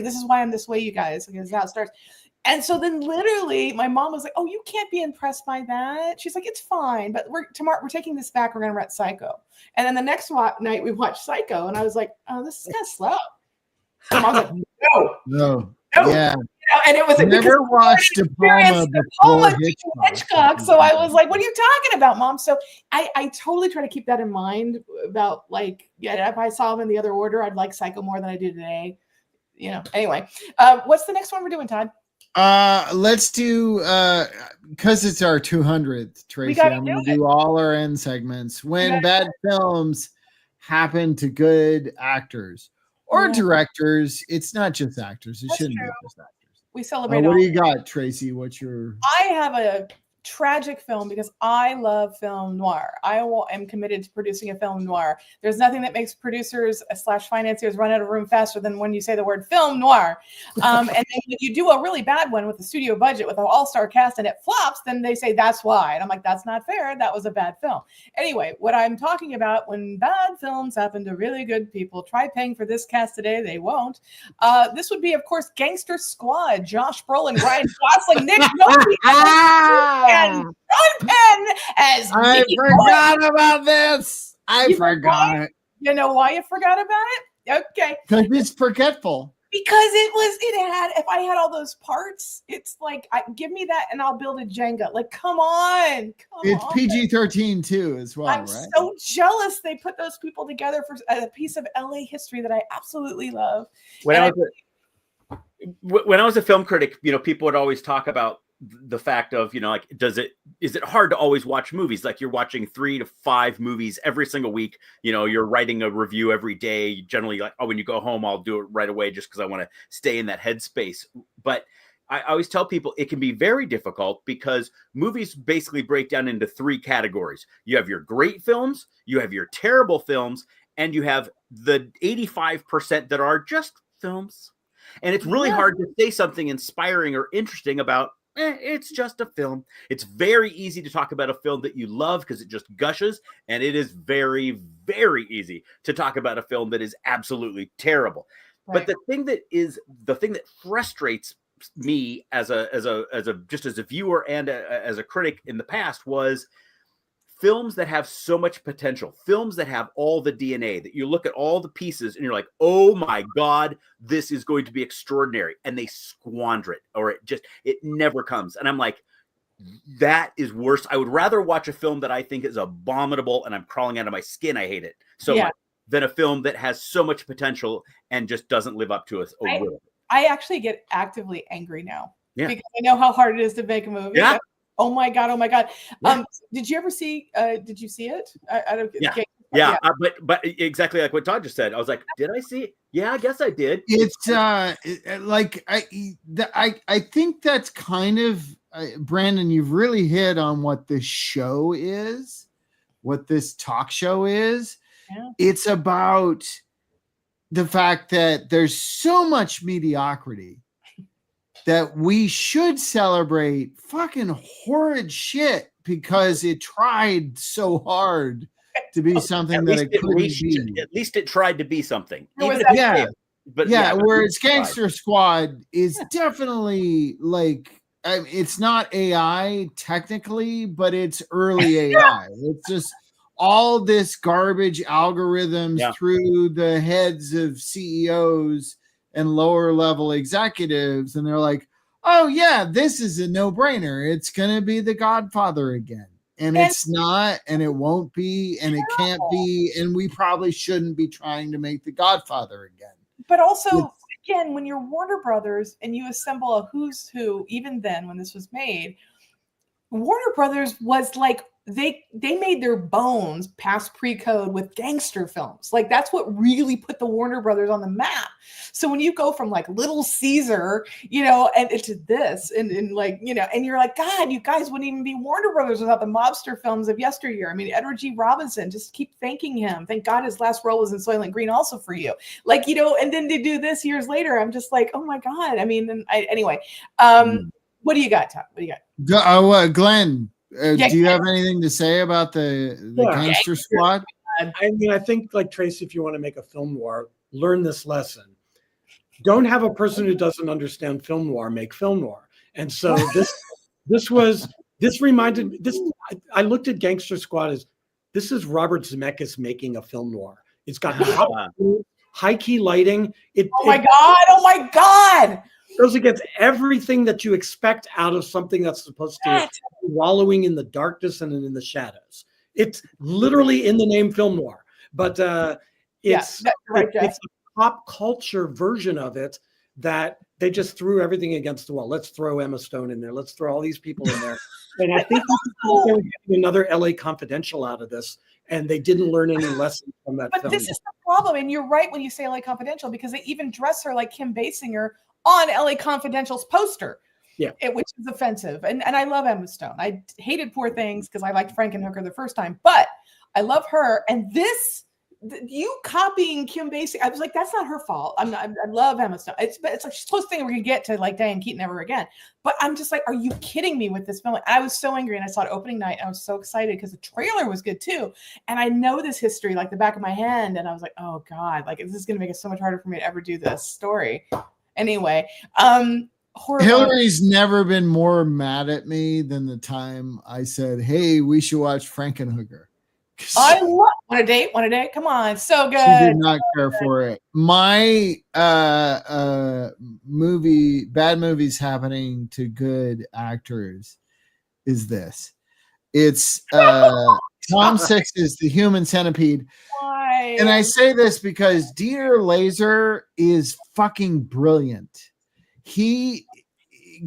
this is why I'm this way, you guys. This is how it starts. And so then literally my mom was like, oh, you can't be impressed by that. She's like, it's fine. But we're taking this back. We're going to rent Psycho. And then the next night we watched Psycho. And I was like, oh, this is kind of slow. And Mom's like, no. Yeah. And it was never watched De Palma before Hitchcock. So I was like, what are you talking about, Mom? So I totally try to keep that in mind about like, if I saw them in the other order, I'd like Psycho more than I do today. Anyway, what's the next one we're doing, Todd? Let's do because it's our 200th, Tracy. I'm gonna do all our end segments. When bad films happen to good actors or directors, it's not just actors. It shouldn't be just actors. We celebrate. What do you got, Tracy? What's your? I have a tragic film because I love film noir. I am committed to producing a film noir. There's nothing that makes producers / financiers run out of room faster than when you say the word film noir. And then if you do a really bad one with a studio budget with an all-star cast and it flops, then they say that's why. And I'm like, that's not fair. That was a bad film. Anyway, what I'm talking about, when bad films happen to really good people, try paying for this cast today. They won't. This would be, of course, Gangster Squad. Josh Brolin, Ryan Gosling, Nick Nolte, and Sean Penn as I forgot about this. I forgot. You know why you forgot about it? Okay. Because it's forgetful. Because if I had all those parts, it's like, give me that and I'll build a Jenga. Like, come on. It's PG-13 too as well, I'm right? so jealous they put those people together for a piece of LA history that I absolutely love. When I was a film critic, people would always talk about the fact of, like, is it hard to always watch movies? Like, you're watching 3 to 5 movies every single week. You're writing a review every day. Generally, like, oh, when you go home, I'll do it right away just because I want to stay in that headspace. But I always tell people it can be very difficult because movies basically break down into 3 categories. You have your great films, you have your terrible films, and you have the 85% that are just films. And it's really hard to say something inspiring or interesting about, it's just a film. It's very easy to talk about a film that you love because it just gushes. And it is very, very easy to talk about a film that is absolutely terrible. Right. But the thing that frustrates me as a viewer and as a critic in the past was films that have so much potential, films that have all the DNA, that you look at all the pieces and you're like, oh my God, this is going to be extraordinary. And they squander it, or it never comes. And I'm like, that is worse. I would rather watch a film that I think is abominable and I'm crawling out of my skin. I hate it so much, than a film that has so much potential and just doesn't live up to us. I actually get actively angry now because I know how hard it is to make a movie. Yeah. Oh my God. Yeah. Did you ever see, did you see it? I don't but exactly like what Todd just said. I was like, did I see it? Yeah, I guess I did. It's like I think that's kind of Brandon, you've really hit on what this show is, what this talk show is. Yeah. It's about the fact that there's so much mediocrity that we should celebrate fucking horrid shit because it tried so hard to be something that it couldn't be. At least it tried to be something. Whereas Gangster Squad is definitely like, it's not AI technically, but it's early AI. It's just all this garbage algorithms through the heads of CEOs and lower level executives, and they're like, oh yeah, this is a no-brainer. It's gonna be The Godfather again. And it's not, and it won't be, and it can't be, and we probably shouldn't be trying to make The Godfather again. But also, again, when you're Warner Brothers and you assemble a who's who, even then when this was made, Warner Brothers was like, they made their bones past pre-code with gangster films. Like that's what really put the Warner Brothers on the map. So when you go from like Little Caesar, and into this and like, and you're like, God, you guys wouldn't even be Warner Brothers without the mobster films of yesteryear. I mean, Edward G. Robinson, just keep thanking him. Thank God his last role was in Soylent Green also for you. Like, and then to do this years later, I'm just like, oh my God. I mean, anyway, what do you got, Tom? What do you got? Glenn, do you have anything to say about the Gangster Squad? I mean, I think like Tracy, if you want to make a film noir, learn this lesson. Don't have a person who doesn't understand film noir make film noir. And so this reminded me, I looked at Gangster Squad as this is Robert Zemeckis making a film noir. It's got high key lighting. Oh my God. Goes against everything that you expect out of something that's supposed to be wallowing in the darkness and in the shadows. It's literally in the name film noir, but it's a pop culture version of it that they just threw everything against the wall. Let's throw Emma Stone in there. Let's throw all these people in there. And I think they were getting another LA Confidential out of this, and they didn't learn any lessons from that film. But this is the problem, and you're right when you say LA Confidential, because they even dress her like Kim Basinger on LA Confidential's poster, which is offensive. And I love Emma Stone. I hated Poor Things because I liked Frankenhooker the first time, but I love her. And you copying Kim Basinger, I was like, that's not her fault. I love Emma Stone. It's like she's close thing we're gonna get to like Diane Keaton ever again. But I'm just like, are you kidding me with this film? I was so angry, and I saw it opening night. I was so excited because the trailer was good too, and I know this history like the back of my hand. And I was like, oh God, like this is gonna make it so much harder for me to ever do this story. Anyway, Hillary's never been more mad at me than the time I said, hey, we should watch Frankenhooker. I love want a date. Come on, so good. She did not care for it. My bad movies happening to good actors is this. It's Tom Six's The Human Centipede. Why? And I say this because Dieter Laser is fucking brilliant. He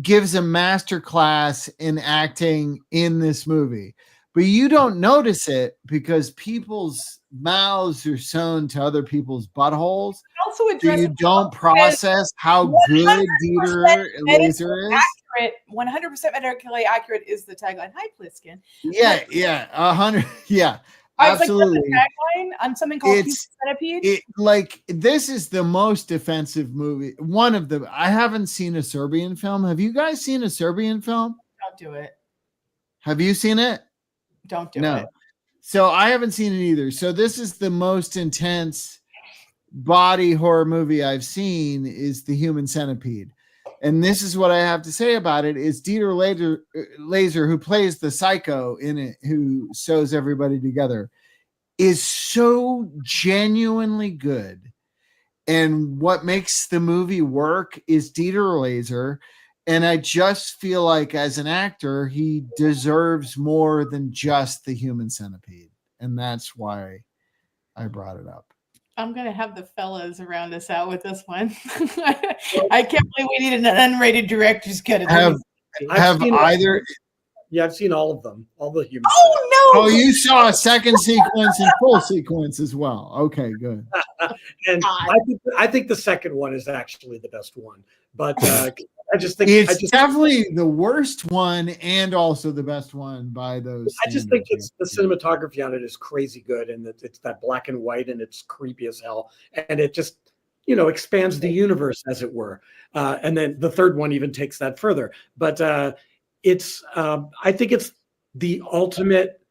gives a master class in acting in this movie, but you don't notice it because people's mouths are sewn to other people's buttholes. also So address you don't process how good 100% Dieter Laser is. accurate. 100% medically accurate is the tagline. Hi, Pliskin. Yeah, 100. Yeah, I was like, absolutely. that's a tagline on something called Human It's Centipede. like this is the most offensive movie. One of the I haven't seen a Serbian film. Have you guys seen a Serbian film? Don't do it. Have you seen it? Don't do No. it. So I haven't seen it either. So this is the most intense body horror movie I've seen is The Human Centipede. And this is what I have to say about it is Dieter Laser, who plays the psycho in it, who sews everybody together, is so genuinely good. And what makes the movie work is Dieter Laser. And I just feel like as an actor, he deserves more than just The Human Centipede. And that's why I brought it up. I'm gonna have the fellas round us out with this one. I can't believe we needed an unrated director's cut. Of Have I've seen either? Yeah, I've seen all of them, all the humans. Oh no! Oh, you saw a second sequence and full sequence as well. Okay, good. And I think the second one is actually the best one. But I just think It's definitely the worst one and also the best one by those. I just think standards. it's the cinematography on it is crazy good, and it's that black and white, and it's creepy as hell, and it just expands the universe as it were. And then the third one even takes that further. But it's I think it's the ultimate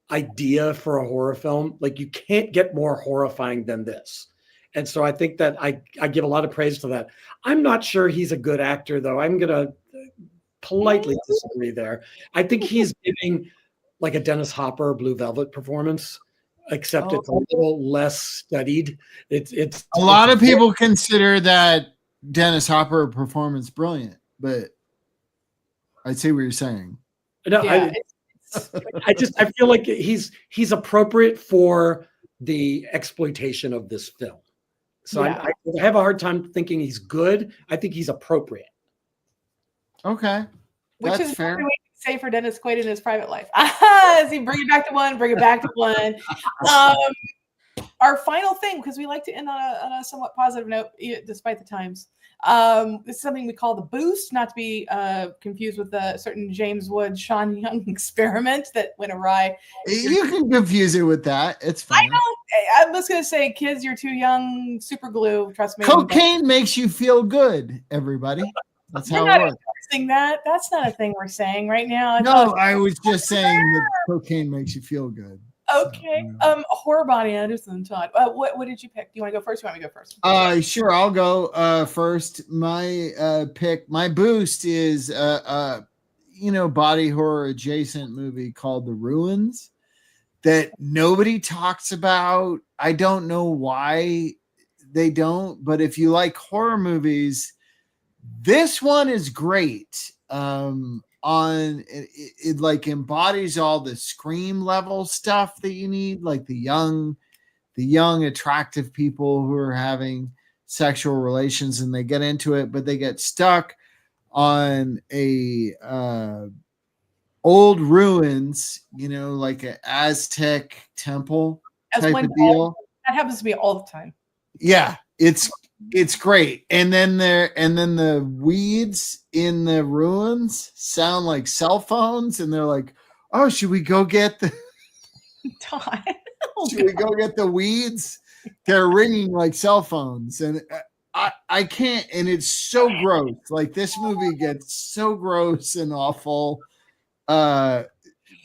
idea for a horror film. Like you can't get more horrifying than this. And so I think that I give a lot of praise to that. I'm not sure he's a good actor, though. I'm going to politely disagree there. I think he's giving like a Dennis Hopper Blue Velvet performance, except it's a little less studied. It's a lot of people consider that Dennis Hopper performance brilliant, but I see what you're saying. No, Yeah, I feel like he's appropriate for the exploitation of this film. So Yeah. I have a hard time thinking he's good. I think he's appropriate. Okay, which that's is fair. what we can say for Dennis Quaid in his private life. Aha! See, bring it back to one, bring it back to one. Our final thing, because we like to end on a somewhat positive note, despite the times. This is something we call the boost, not to be confused with a certain James Wood, Sean Young experiment that went awry. You can confuse it with that. It's fine. I'm just going to say, kids, you're too young. Super glue, trust me. Cocaine makes you feel good, everybody. That's how it works. That. That's not a thing we're saying right now. No, I was just saying that cocaine makes you feel good. Okay. Horror Body Anderson, Todd. What did you pick? Do you want to go first? Or you want me to go first? Sure, I'll go first. My pick, my boost is body horror adjacent movie called The Ruins that nobody talks about. I don't know why they don't, but if you like horror movies, this one is great. It like embodies all the Scream level stuff that you need, like the young attractive people who are having sexual relations and they get into it, but they get stuck on a old ruins, like an Aztec temple type of deal. That happens to me all the time. Yeah, it's great. And then the weeds in the ruins sound like cell phones, and they're like, "Oh, should we go get the Todd. should we go get the weeds?" They're ringing like cell phones, and I can't. And it's so gross. Like this movie gets so gross and awful.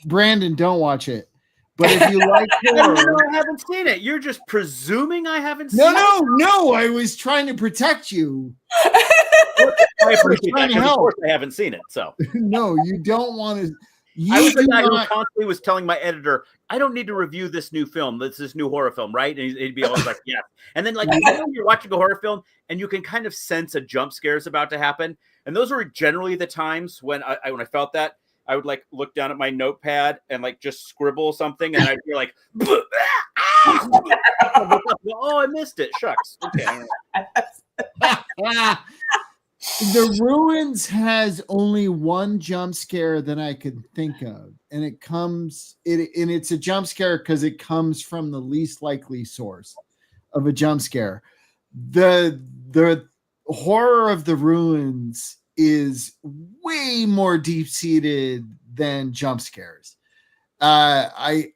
Brandon, don't watch it. But if you like horror, I haven't seen it. You're just presuming I haven't seen no, it. no. I was trying to protect you. I appreciate that, 'cause of help. course I haven't seen it. So No, you don't want to. I was the do guy who not- constantly was telling my editor, I don't need to review this new film. This new horror film, right? And he'd be always like, yeah. And then like you're watching a horror film and you can kind of sense a jump scare is about to happen. And those were generally the times when I felt that. I would like look down at my notepad and like just scribble something, and I'd be like, "Oh, I missed it. Shucks." Okay. The Ruins has only one jump scare that I could think of, and it's a jump scare because it comes from the least likely source of a jump scare. the horror of the ruins is way more deep seated than jump scares. I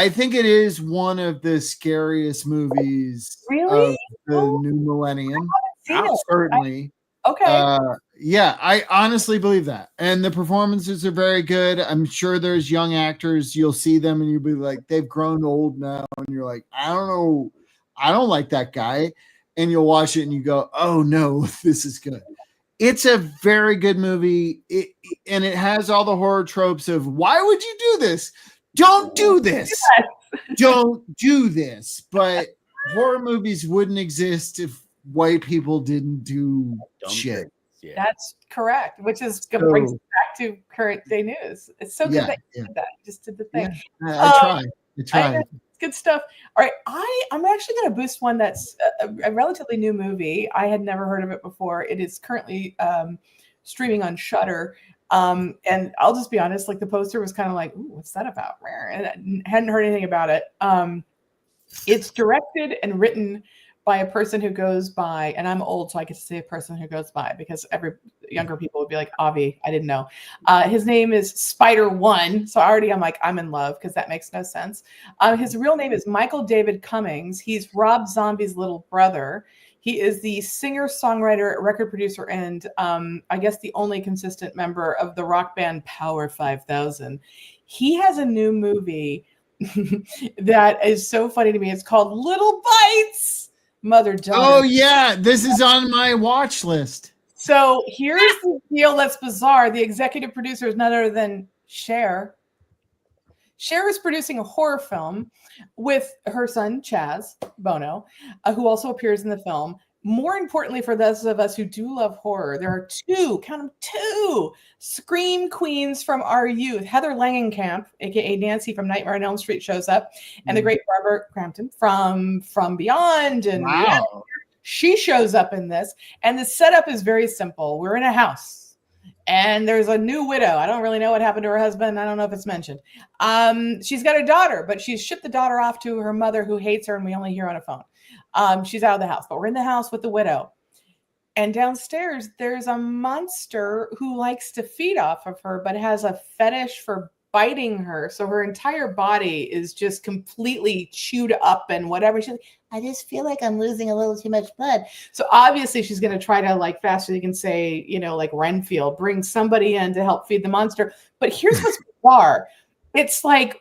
think it is one of the scariest movies Really? of the new millennium. Seen it. Certainly. Okay. Yeah, I honestly believe that. And the performances are very good. I'm sure there's young actors. You'll see them and you'll be like, they've grown old now. And you're like, I don't know. I don't like that guy. And you'll watch it and you go, oh no, this is good. It's a very good movie. And it has all the horror tropes of why would you do this? Don't do this. Don't do this. But horror movies wouldn't exist if white people didn't do Dumb shit. things. Yeah. That's correct, which is brings us back to current day news. It's so good that you did that. You just did the thing. Yeah, I tried. I tried. Good stuff. All right, I'm actually going to boost one that's a relatively new movie. I had never heard of it before. It is currently streaming on Shudder. And I'll just be honest, like the poster was kind of like, ooh, what's that about? And I hadn't heard anything about it. It's directed and written by a person who goes by, and I'm old, so I get to say a person who goes by because every younger people would be like, Avi, I didn't know. His name is Spider One. So already I'm like, I'm in love because that makes no sense. His real name is Michael David Cummings. He's Rob Zombie's little brother. He is the singer, songwriter, record producer, and I guess the only consistent member of the rock band Power 5000. He has a new movie that is so funny to me. It's called Little Bites. Mother daughter. Oh yeah, this is on my watch list. So here's the deal that's bizarre. The executive producer is none other than Cher. Cher is producing a horror film with her son Chaz Bono, who also appears in the film. More importantly, for those of us who do love horror, there are two scream queens from our youth. Heather Langenkamp, aka Nancy from Nightmare on Elm Street, shows up, and the great Barbara Crampton from Beyond, and she shows up in this. And the setup is very simple. We're in a house, and there's a new widow. I don't really know what happened to her husband. I don't know if it's mentioned. She's got a daughter, but she's shipped the daughter off to her mother, who hates her, and we only hear on a phone. She's out of the house, but we're in the house with the widow. And downstairs, there's a monster who likes to feed off of her, but has a fetish for biting her. So her entire body is just completely chewed up and whatever. She's like, I just feel like I'm losing a little too much blood. So obviously she's going to try to, like fast as you can say, like Renfield, bring somebody in to help feed the monster. But here's what's bizarre. It's like,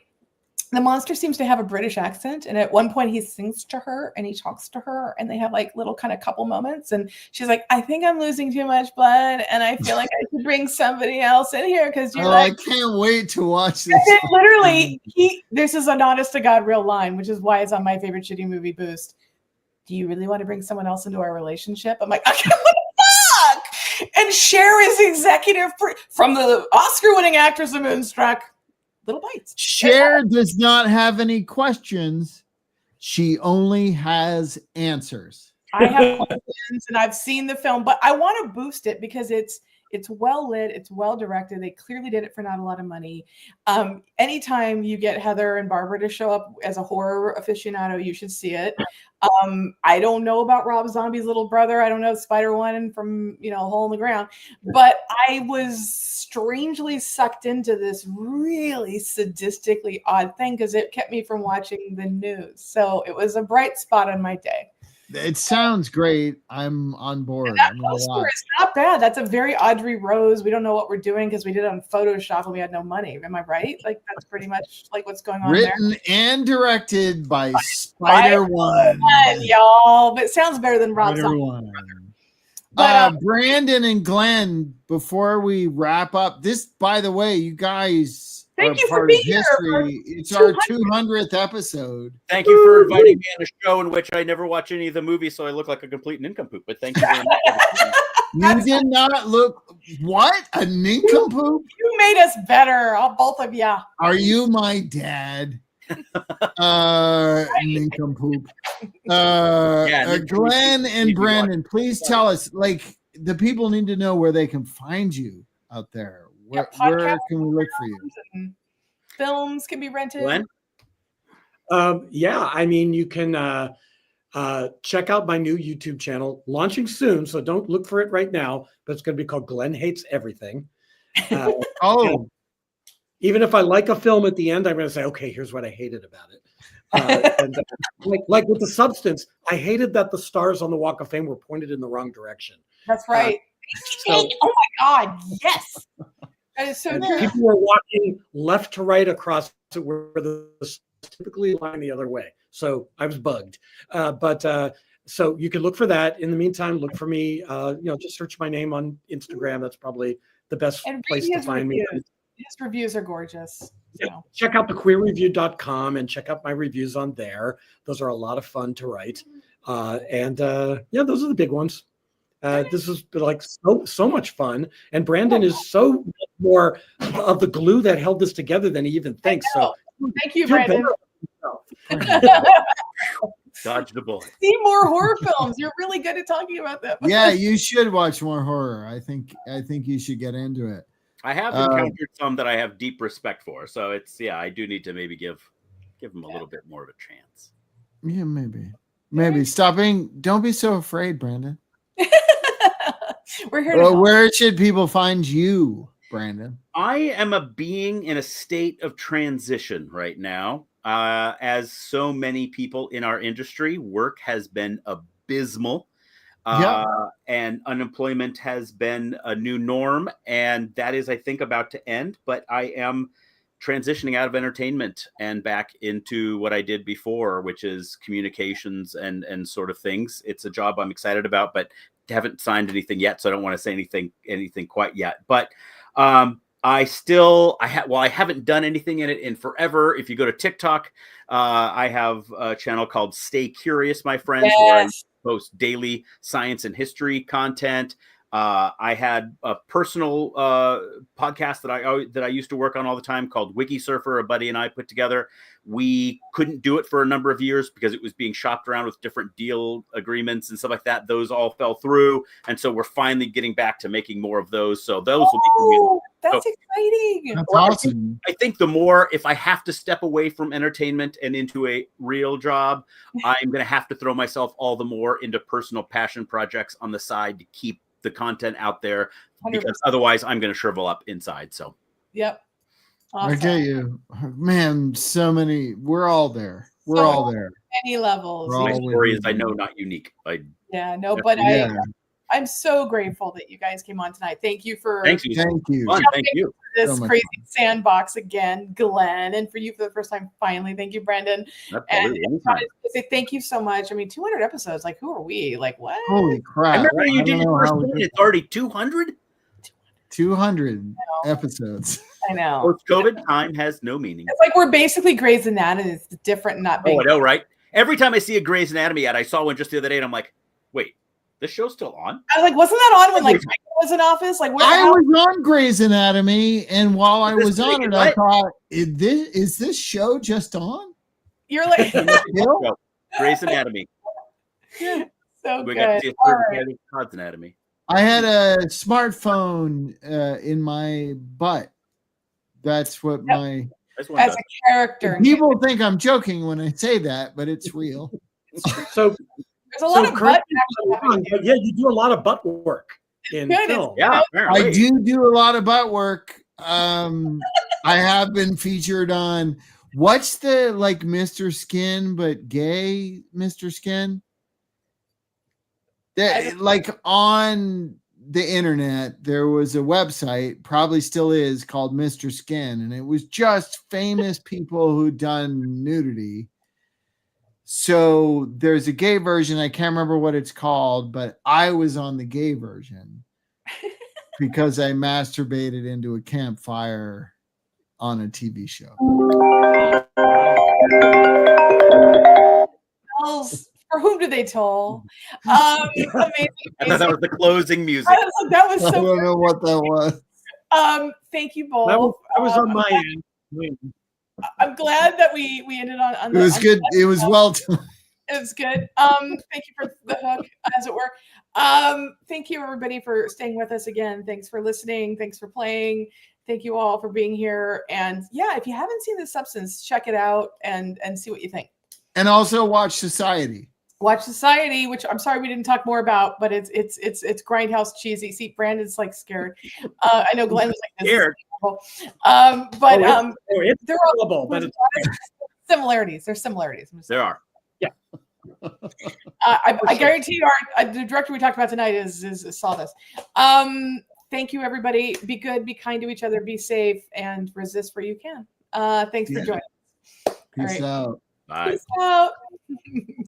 the monster seems to have a British accent. And at one point he sings to her and he talks to her and they have like little kind of couple moments. And she's like, I think I'm losing too much blood. And I feel like I should bring somebody else in here because you're I can't wait to watch this. Literally, this is an honest to God real line, which is why it's on my favorite shitty movie boost. Do you really want to bring someone else into our relationship? I'm like, okay, what the fuck? And Cher is executive from the Oscar-winning actress of Moonstruck. Little Bites. Cher does not have any questions. She only has answers. I have questions and I've seen the film, but I want to boost it because it's well lit, it's well directed. They clearly did it for not a lot of money. Anytime you get Heather and Barbara to show up as a horror aficionado, you should see it. I don't know about Rob Zombie's little brother. I don't know Spider One from a hole in the ground, but I was strangely sucked into this really sadistically odd thing because it kept me from watching the news. So it was a bright spot on my day. It sounds great. I'm on board. And that poster is not bad. That's a very Audrey Rose. We don't know what we're doing because we did it on Photoshop and we had no money. Am I right? Like that's pretty much like what's going on Written there. and directed by Spider One. Y'all, but it sounds better than Rob Zombie. But Brandon and Glenn, before we wrap up, this, by the way, you guys. Thank you for being here. It's our 200th episode. Thank you for inviting me on a show in which I never watch any of the movies, so I look like a complete nincompoop. But thank you very much. You did not look what? A nincompoop? You made us better, both of you. Are you my dad? Nincompoop. Glenn and Brandon, please tell us, like, the people need to know where they can find you out there. Where can we look for you? Films can be rented. Glenn? Yeah, I mean, you can check out my new YouTube channel, launching soon. So don't look for it right now, but it's going to be called Glenn Hates Everything. Oh, Even if I like a film at the end, I'm going to say, okay, here's what I hated about it. Like with The Substance, I hated that the stars on the Walk of Fame were pointed in the wrong direction. That's right. So- Oh my God, yes. That is so And true. people were walking left to right across it where the typically line the other way. So I was bugged. So you can look for that. In the meantime, look for me. Just search my name on Instagram. That's probably the best And read place to his find me. reviews. His reviews are gorgeous. So. Check out thequeerreview.com and check out my reviews on there. Those are a lot of fun to write. Those are the big ones. This has been like so much fun. And Brandon is so much more of the glue that held this together than he even thinks. So Thank you, feel Brandon. better about yourself. Dodge the bullet. See more horror films. You're really good at talking about them. yeah, you should watch more horror. I think you should get into it. I have encountered some that I have deep respect for. So I do need to maybe give them a little bit more of a chance. Yeah, maybe. Don't be so afraid, Brandon. We're here to help. Where should people find you, Brandon? I am a being in a state of transition right now. As so many people in our industry, work has been abysmal. And unemployment has been a new norm. And that is, I think, about to end. But I am transitioning out of entertainment and back into what I did before, which is communications and sort of things. It's a job I'm excited about, but haven't signed anything yet. So I don't want to say anything quite yet. But I haven't done anything in it in forever. If you go to TikTok, I have a channel called Stay Curious, my friends, where I post daily science and history content. I had a personal podcast that I used to work on all the time called Wiki Surfer. A buddy and I put together. We couldn't do it for a number of years because it was being shopped around with different deal agreements and stuff like that. Those all fell through, and so we're finally getting back to making more of those. So those will be. That's exciting. That's awesome. I think the more, if I have to step away from entertainment and into a real job, I'm going to have to throw myself all the more into personal passion projects on the side to keep the content out there, because 100%. otherwise I'm going to shrivel up inside. So, Yep. Awesome. I get you, man. So many. We're all there. We're all there. Many levels. We're all my with story you. is, I know, not unique. Yeah. I'm so grateful that you guys came on tonight. Thank you for Thank you. Fun. Thank you. this So much crazy sandbox again, Glenn, and for you for the first time. Finally, thank you, Brendan. Absolutely. And I just say thank you so much. I mean, 200 episodes. Like, who are we? Like, what? Holy crap! I remember you I did don't your know first how we one. did It's already 200. 200 episodes. I know. Post-COVID, time has no meaning. It's like we're basically Grey's Anatomy. It's different, not being. Oh, I know, right? Every time I see a Grey's Anatomy ad, I saw one just the other day, and I'm like, wait, this show's still on? I was like, wasn't that on when like Michael was in office? Like, what? I was on Grey's Anatomy, and while I This was on thing, it, I what? thought, is this show just on? You're like Still? Grey's Anatomy. so We got to good. see a All third right. of Todd's Anatomy. I had a smartphone in my butt. That's what my This one As does. a character, people think I'm joking when I say that, but it's real. So, there's a lot of correct butt me action if I'm wrong, happening. but yeah, you do a lot of butt work in Good, it's- film. Yeah, apparently. I do a lot of butt work. I have been featured on what's the like Mr. Skin but gay Mr. Skin? That like on the internet there was a website, probably still is, called Mr. Skin, and it was just famous people who'd done nudity. So there's a gay version, I can't remember what it's called, but I was on the gay version because I masturbated into a campfire on a TV show. Bells, for whom do they toll? Amazing. I thought that was the closing music. That was I so don't know what that was. thank you both. That was on my end. I'm glad that we ended on It was good. It was well done. It was good. Thank you for the hook, as it were. Thank you everybody for staying with us again. Thanks for listening. Thanks for playing. Thank you all for being here. And yeah, if you haven't seen The Substance, check it out and see what you think. And also watch Society. Watch Society, which I'm sorry we didn't talk more about, but it's grindhouse cheesy. See, Brandon's like scared. I know Glenn was like, this is Scared. terrible. It's there are terrible, but there's similarities. There's similarities. There are. I guarantee you, the director we talked about tonight is saw this. Thank you, everybody. Be good, be kind to each other, be safe, and resist where you can. Thanks for joining us. Peace out. Bye. Peace out.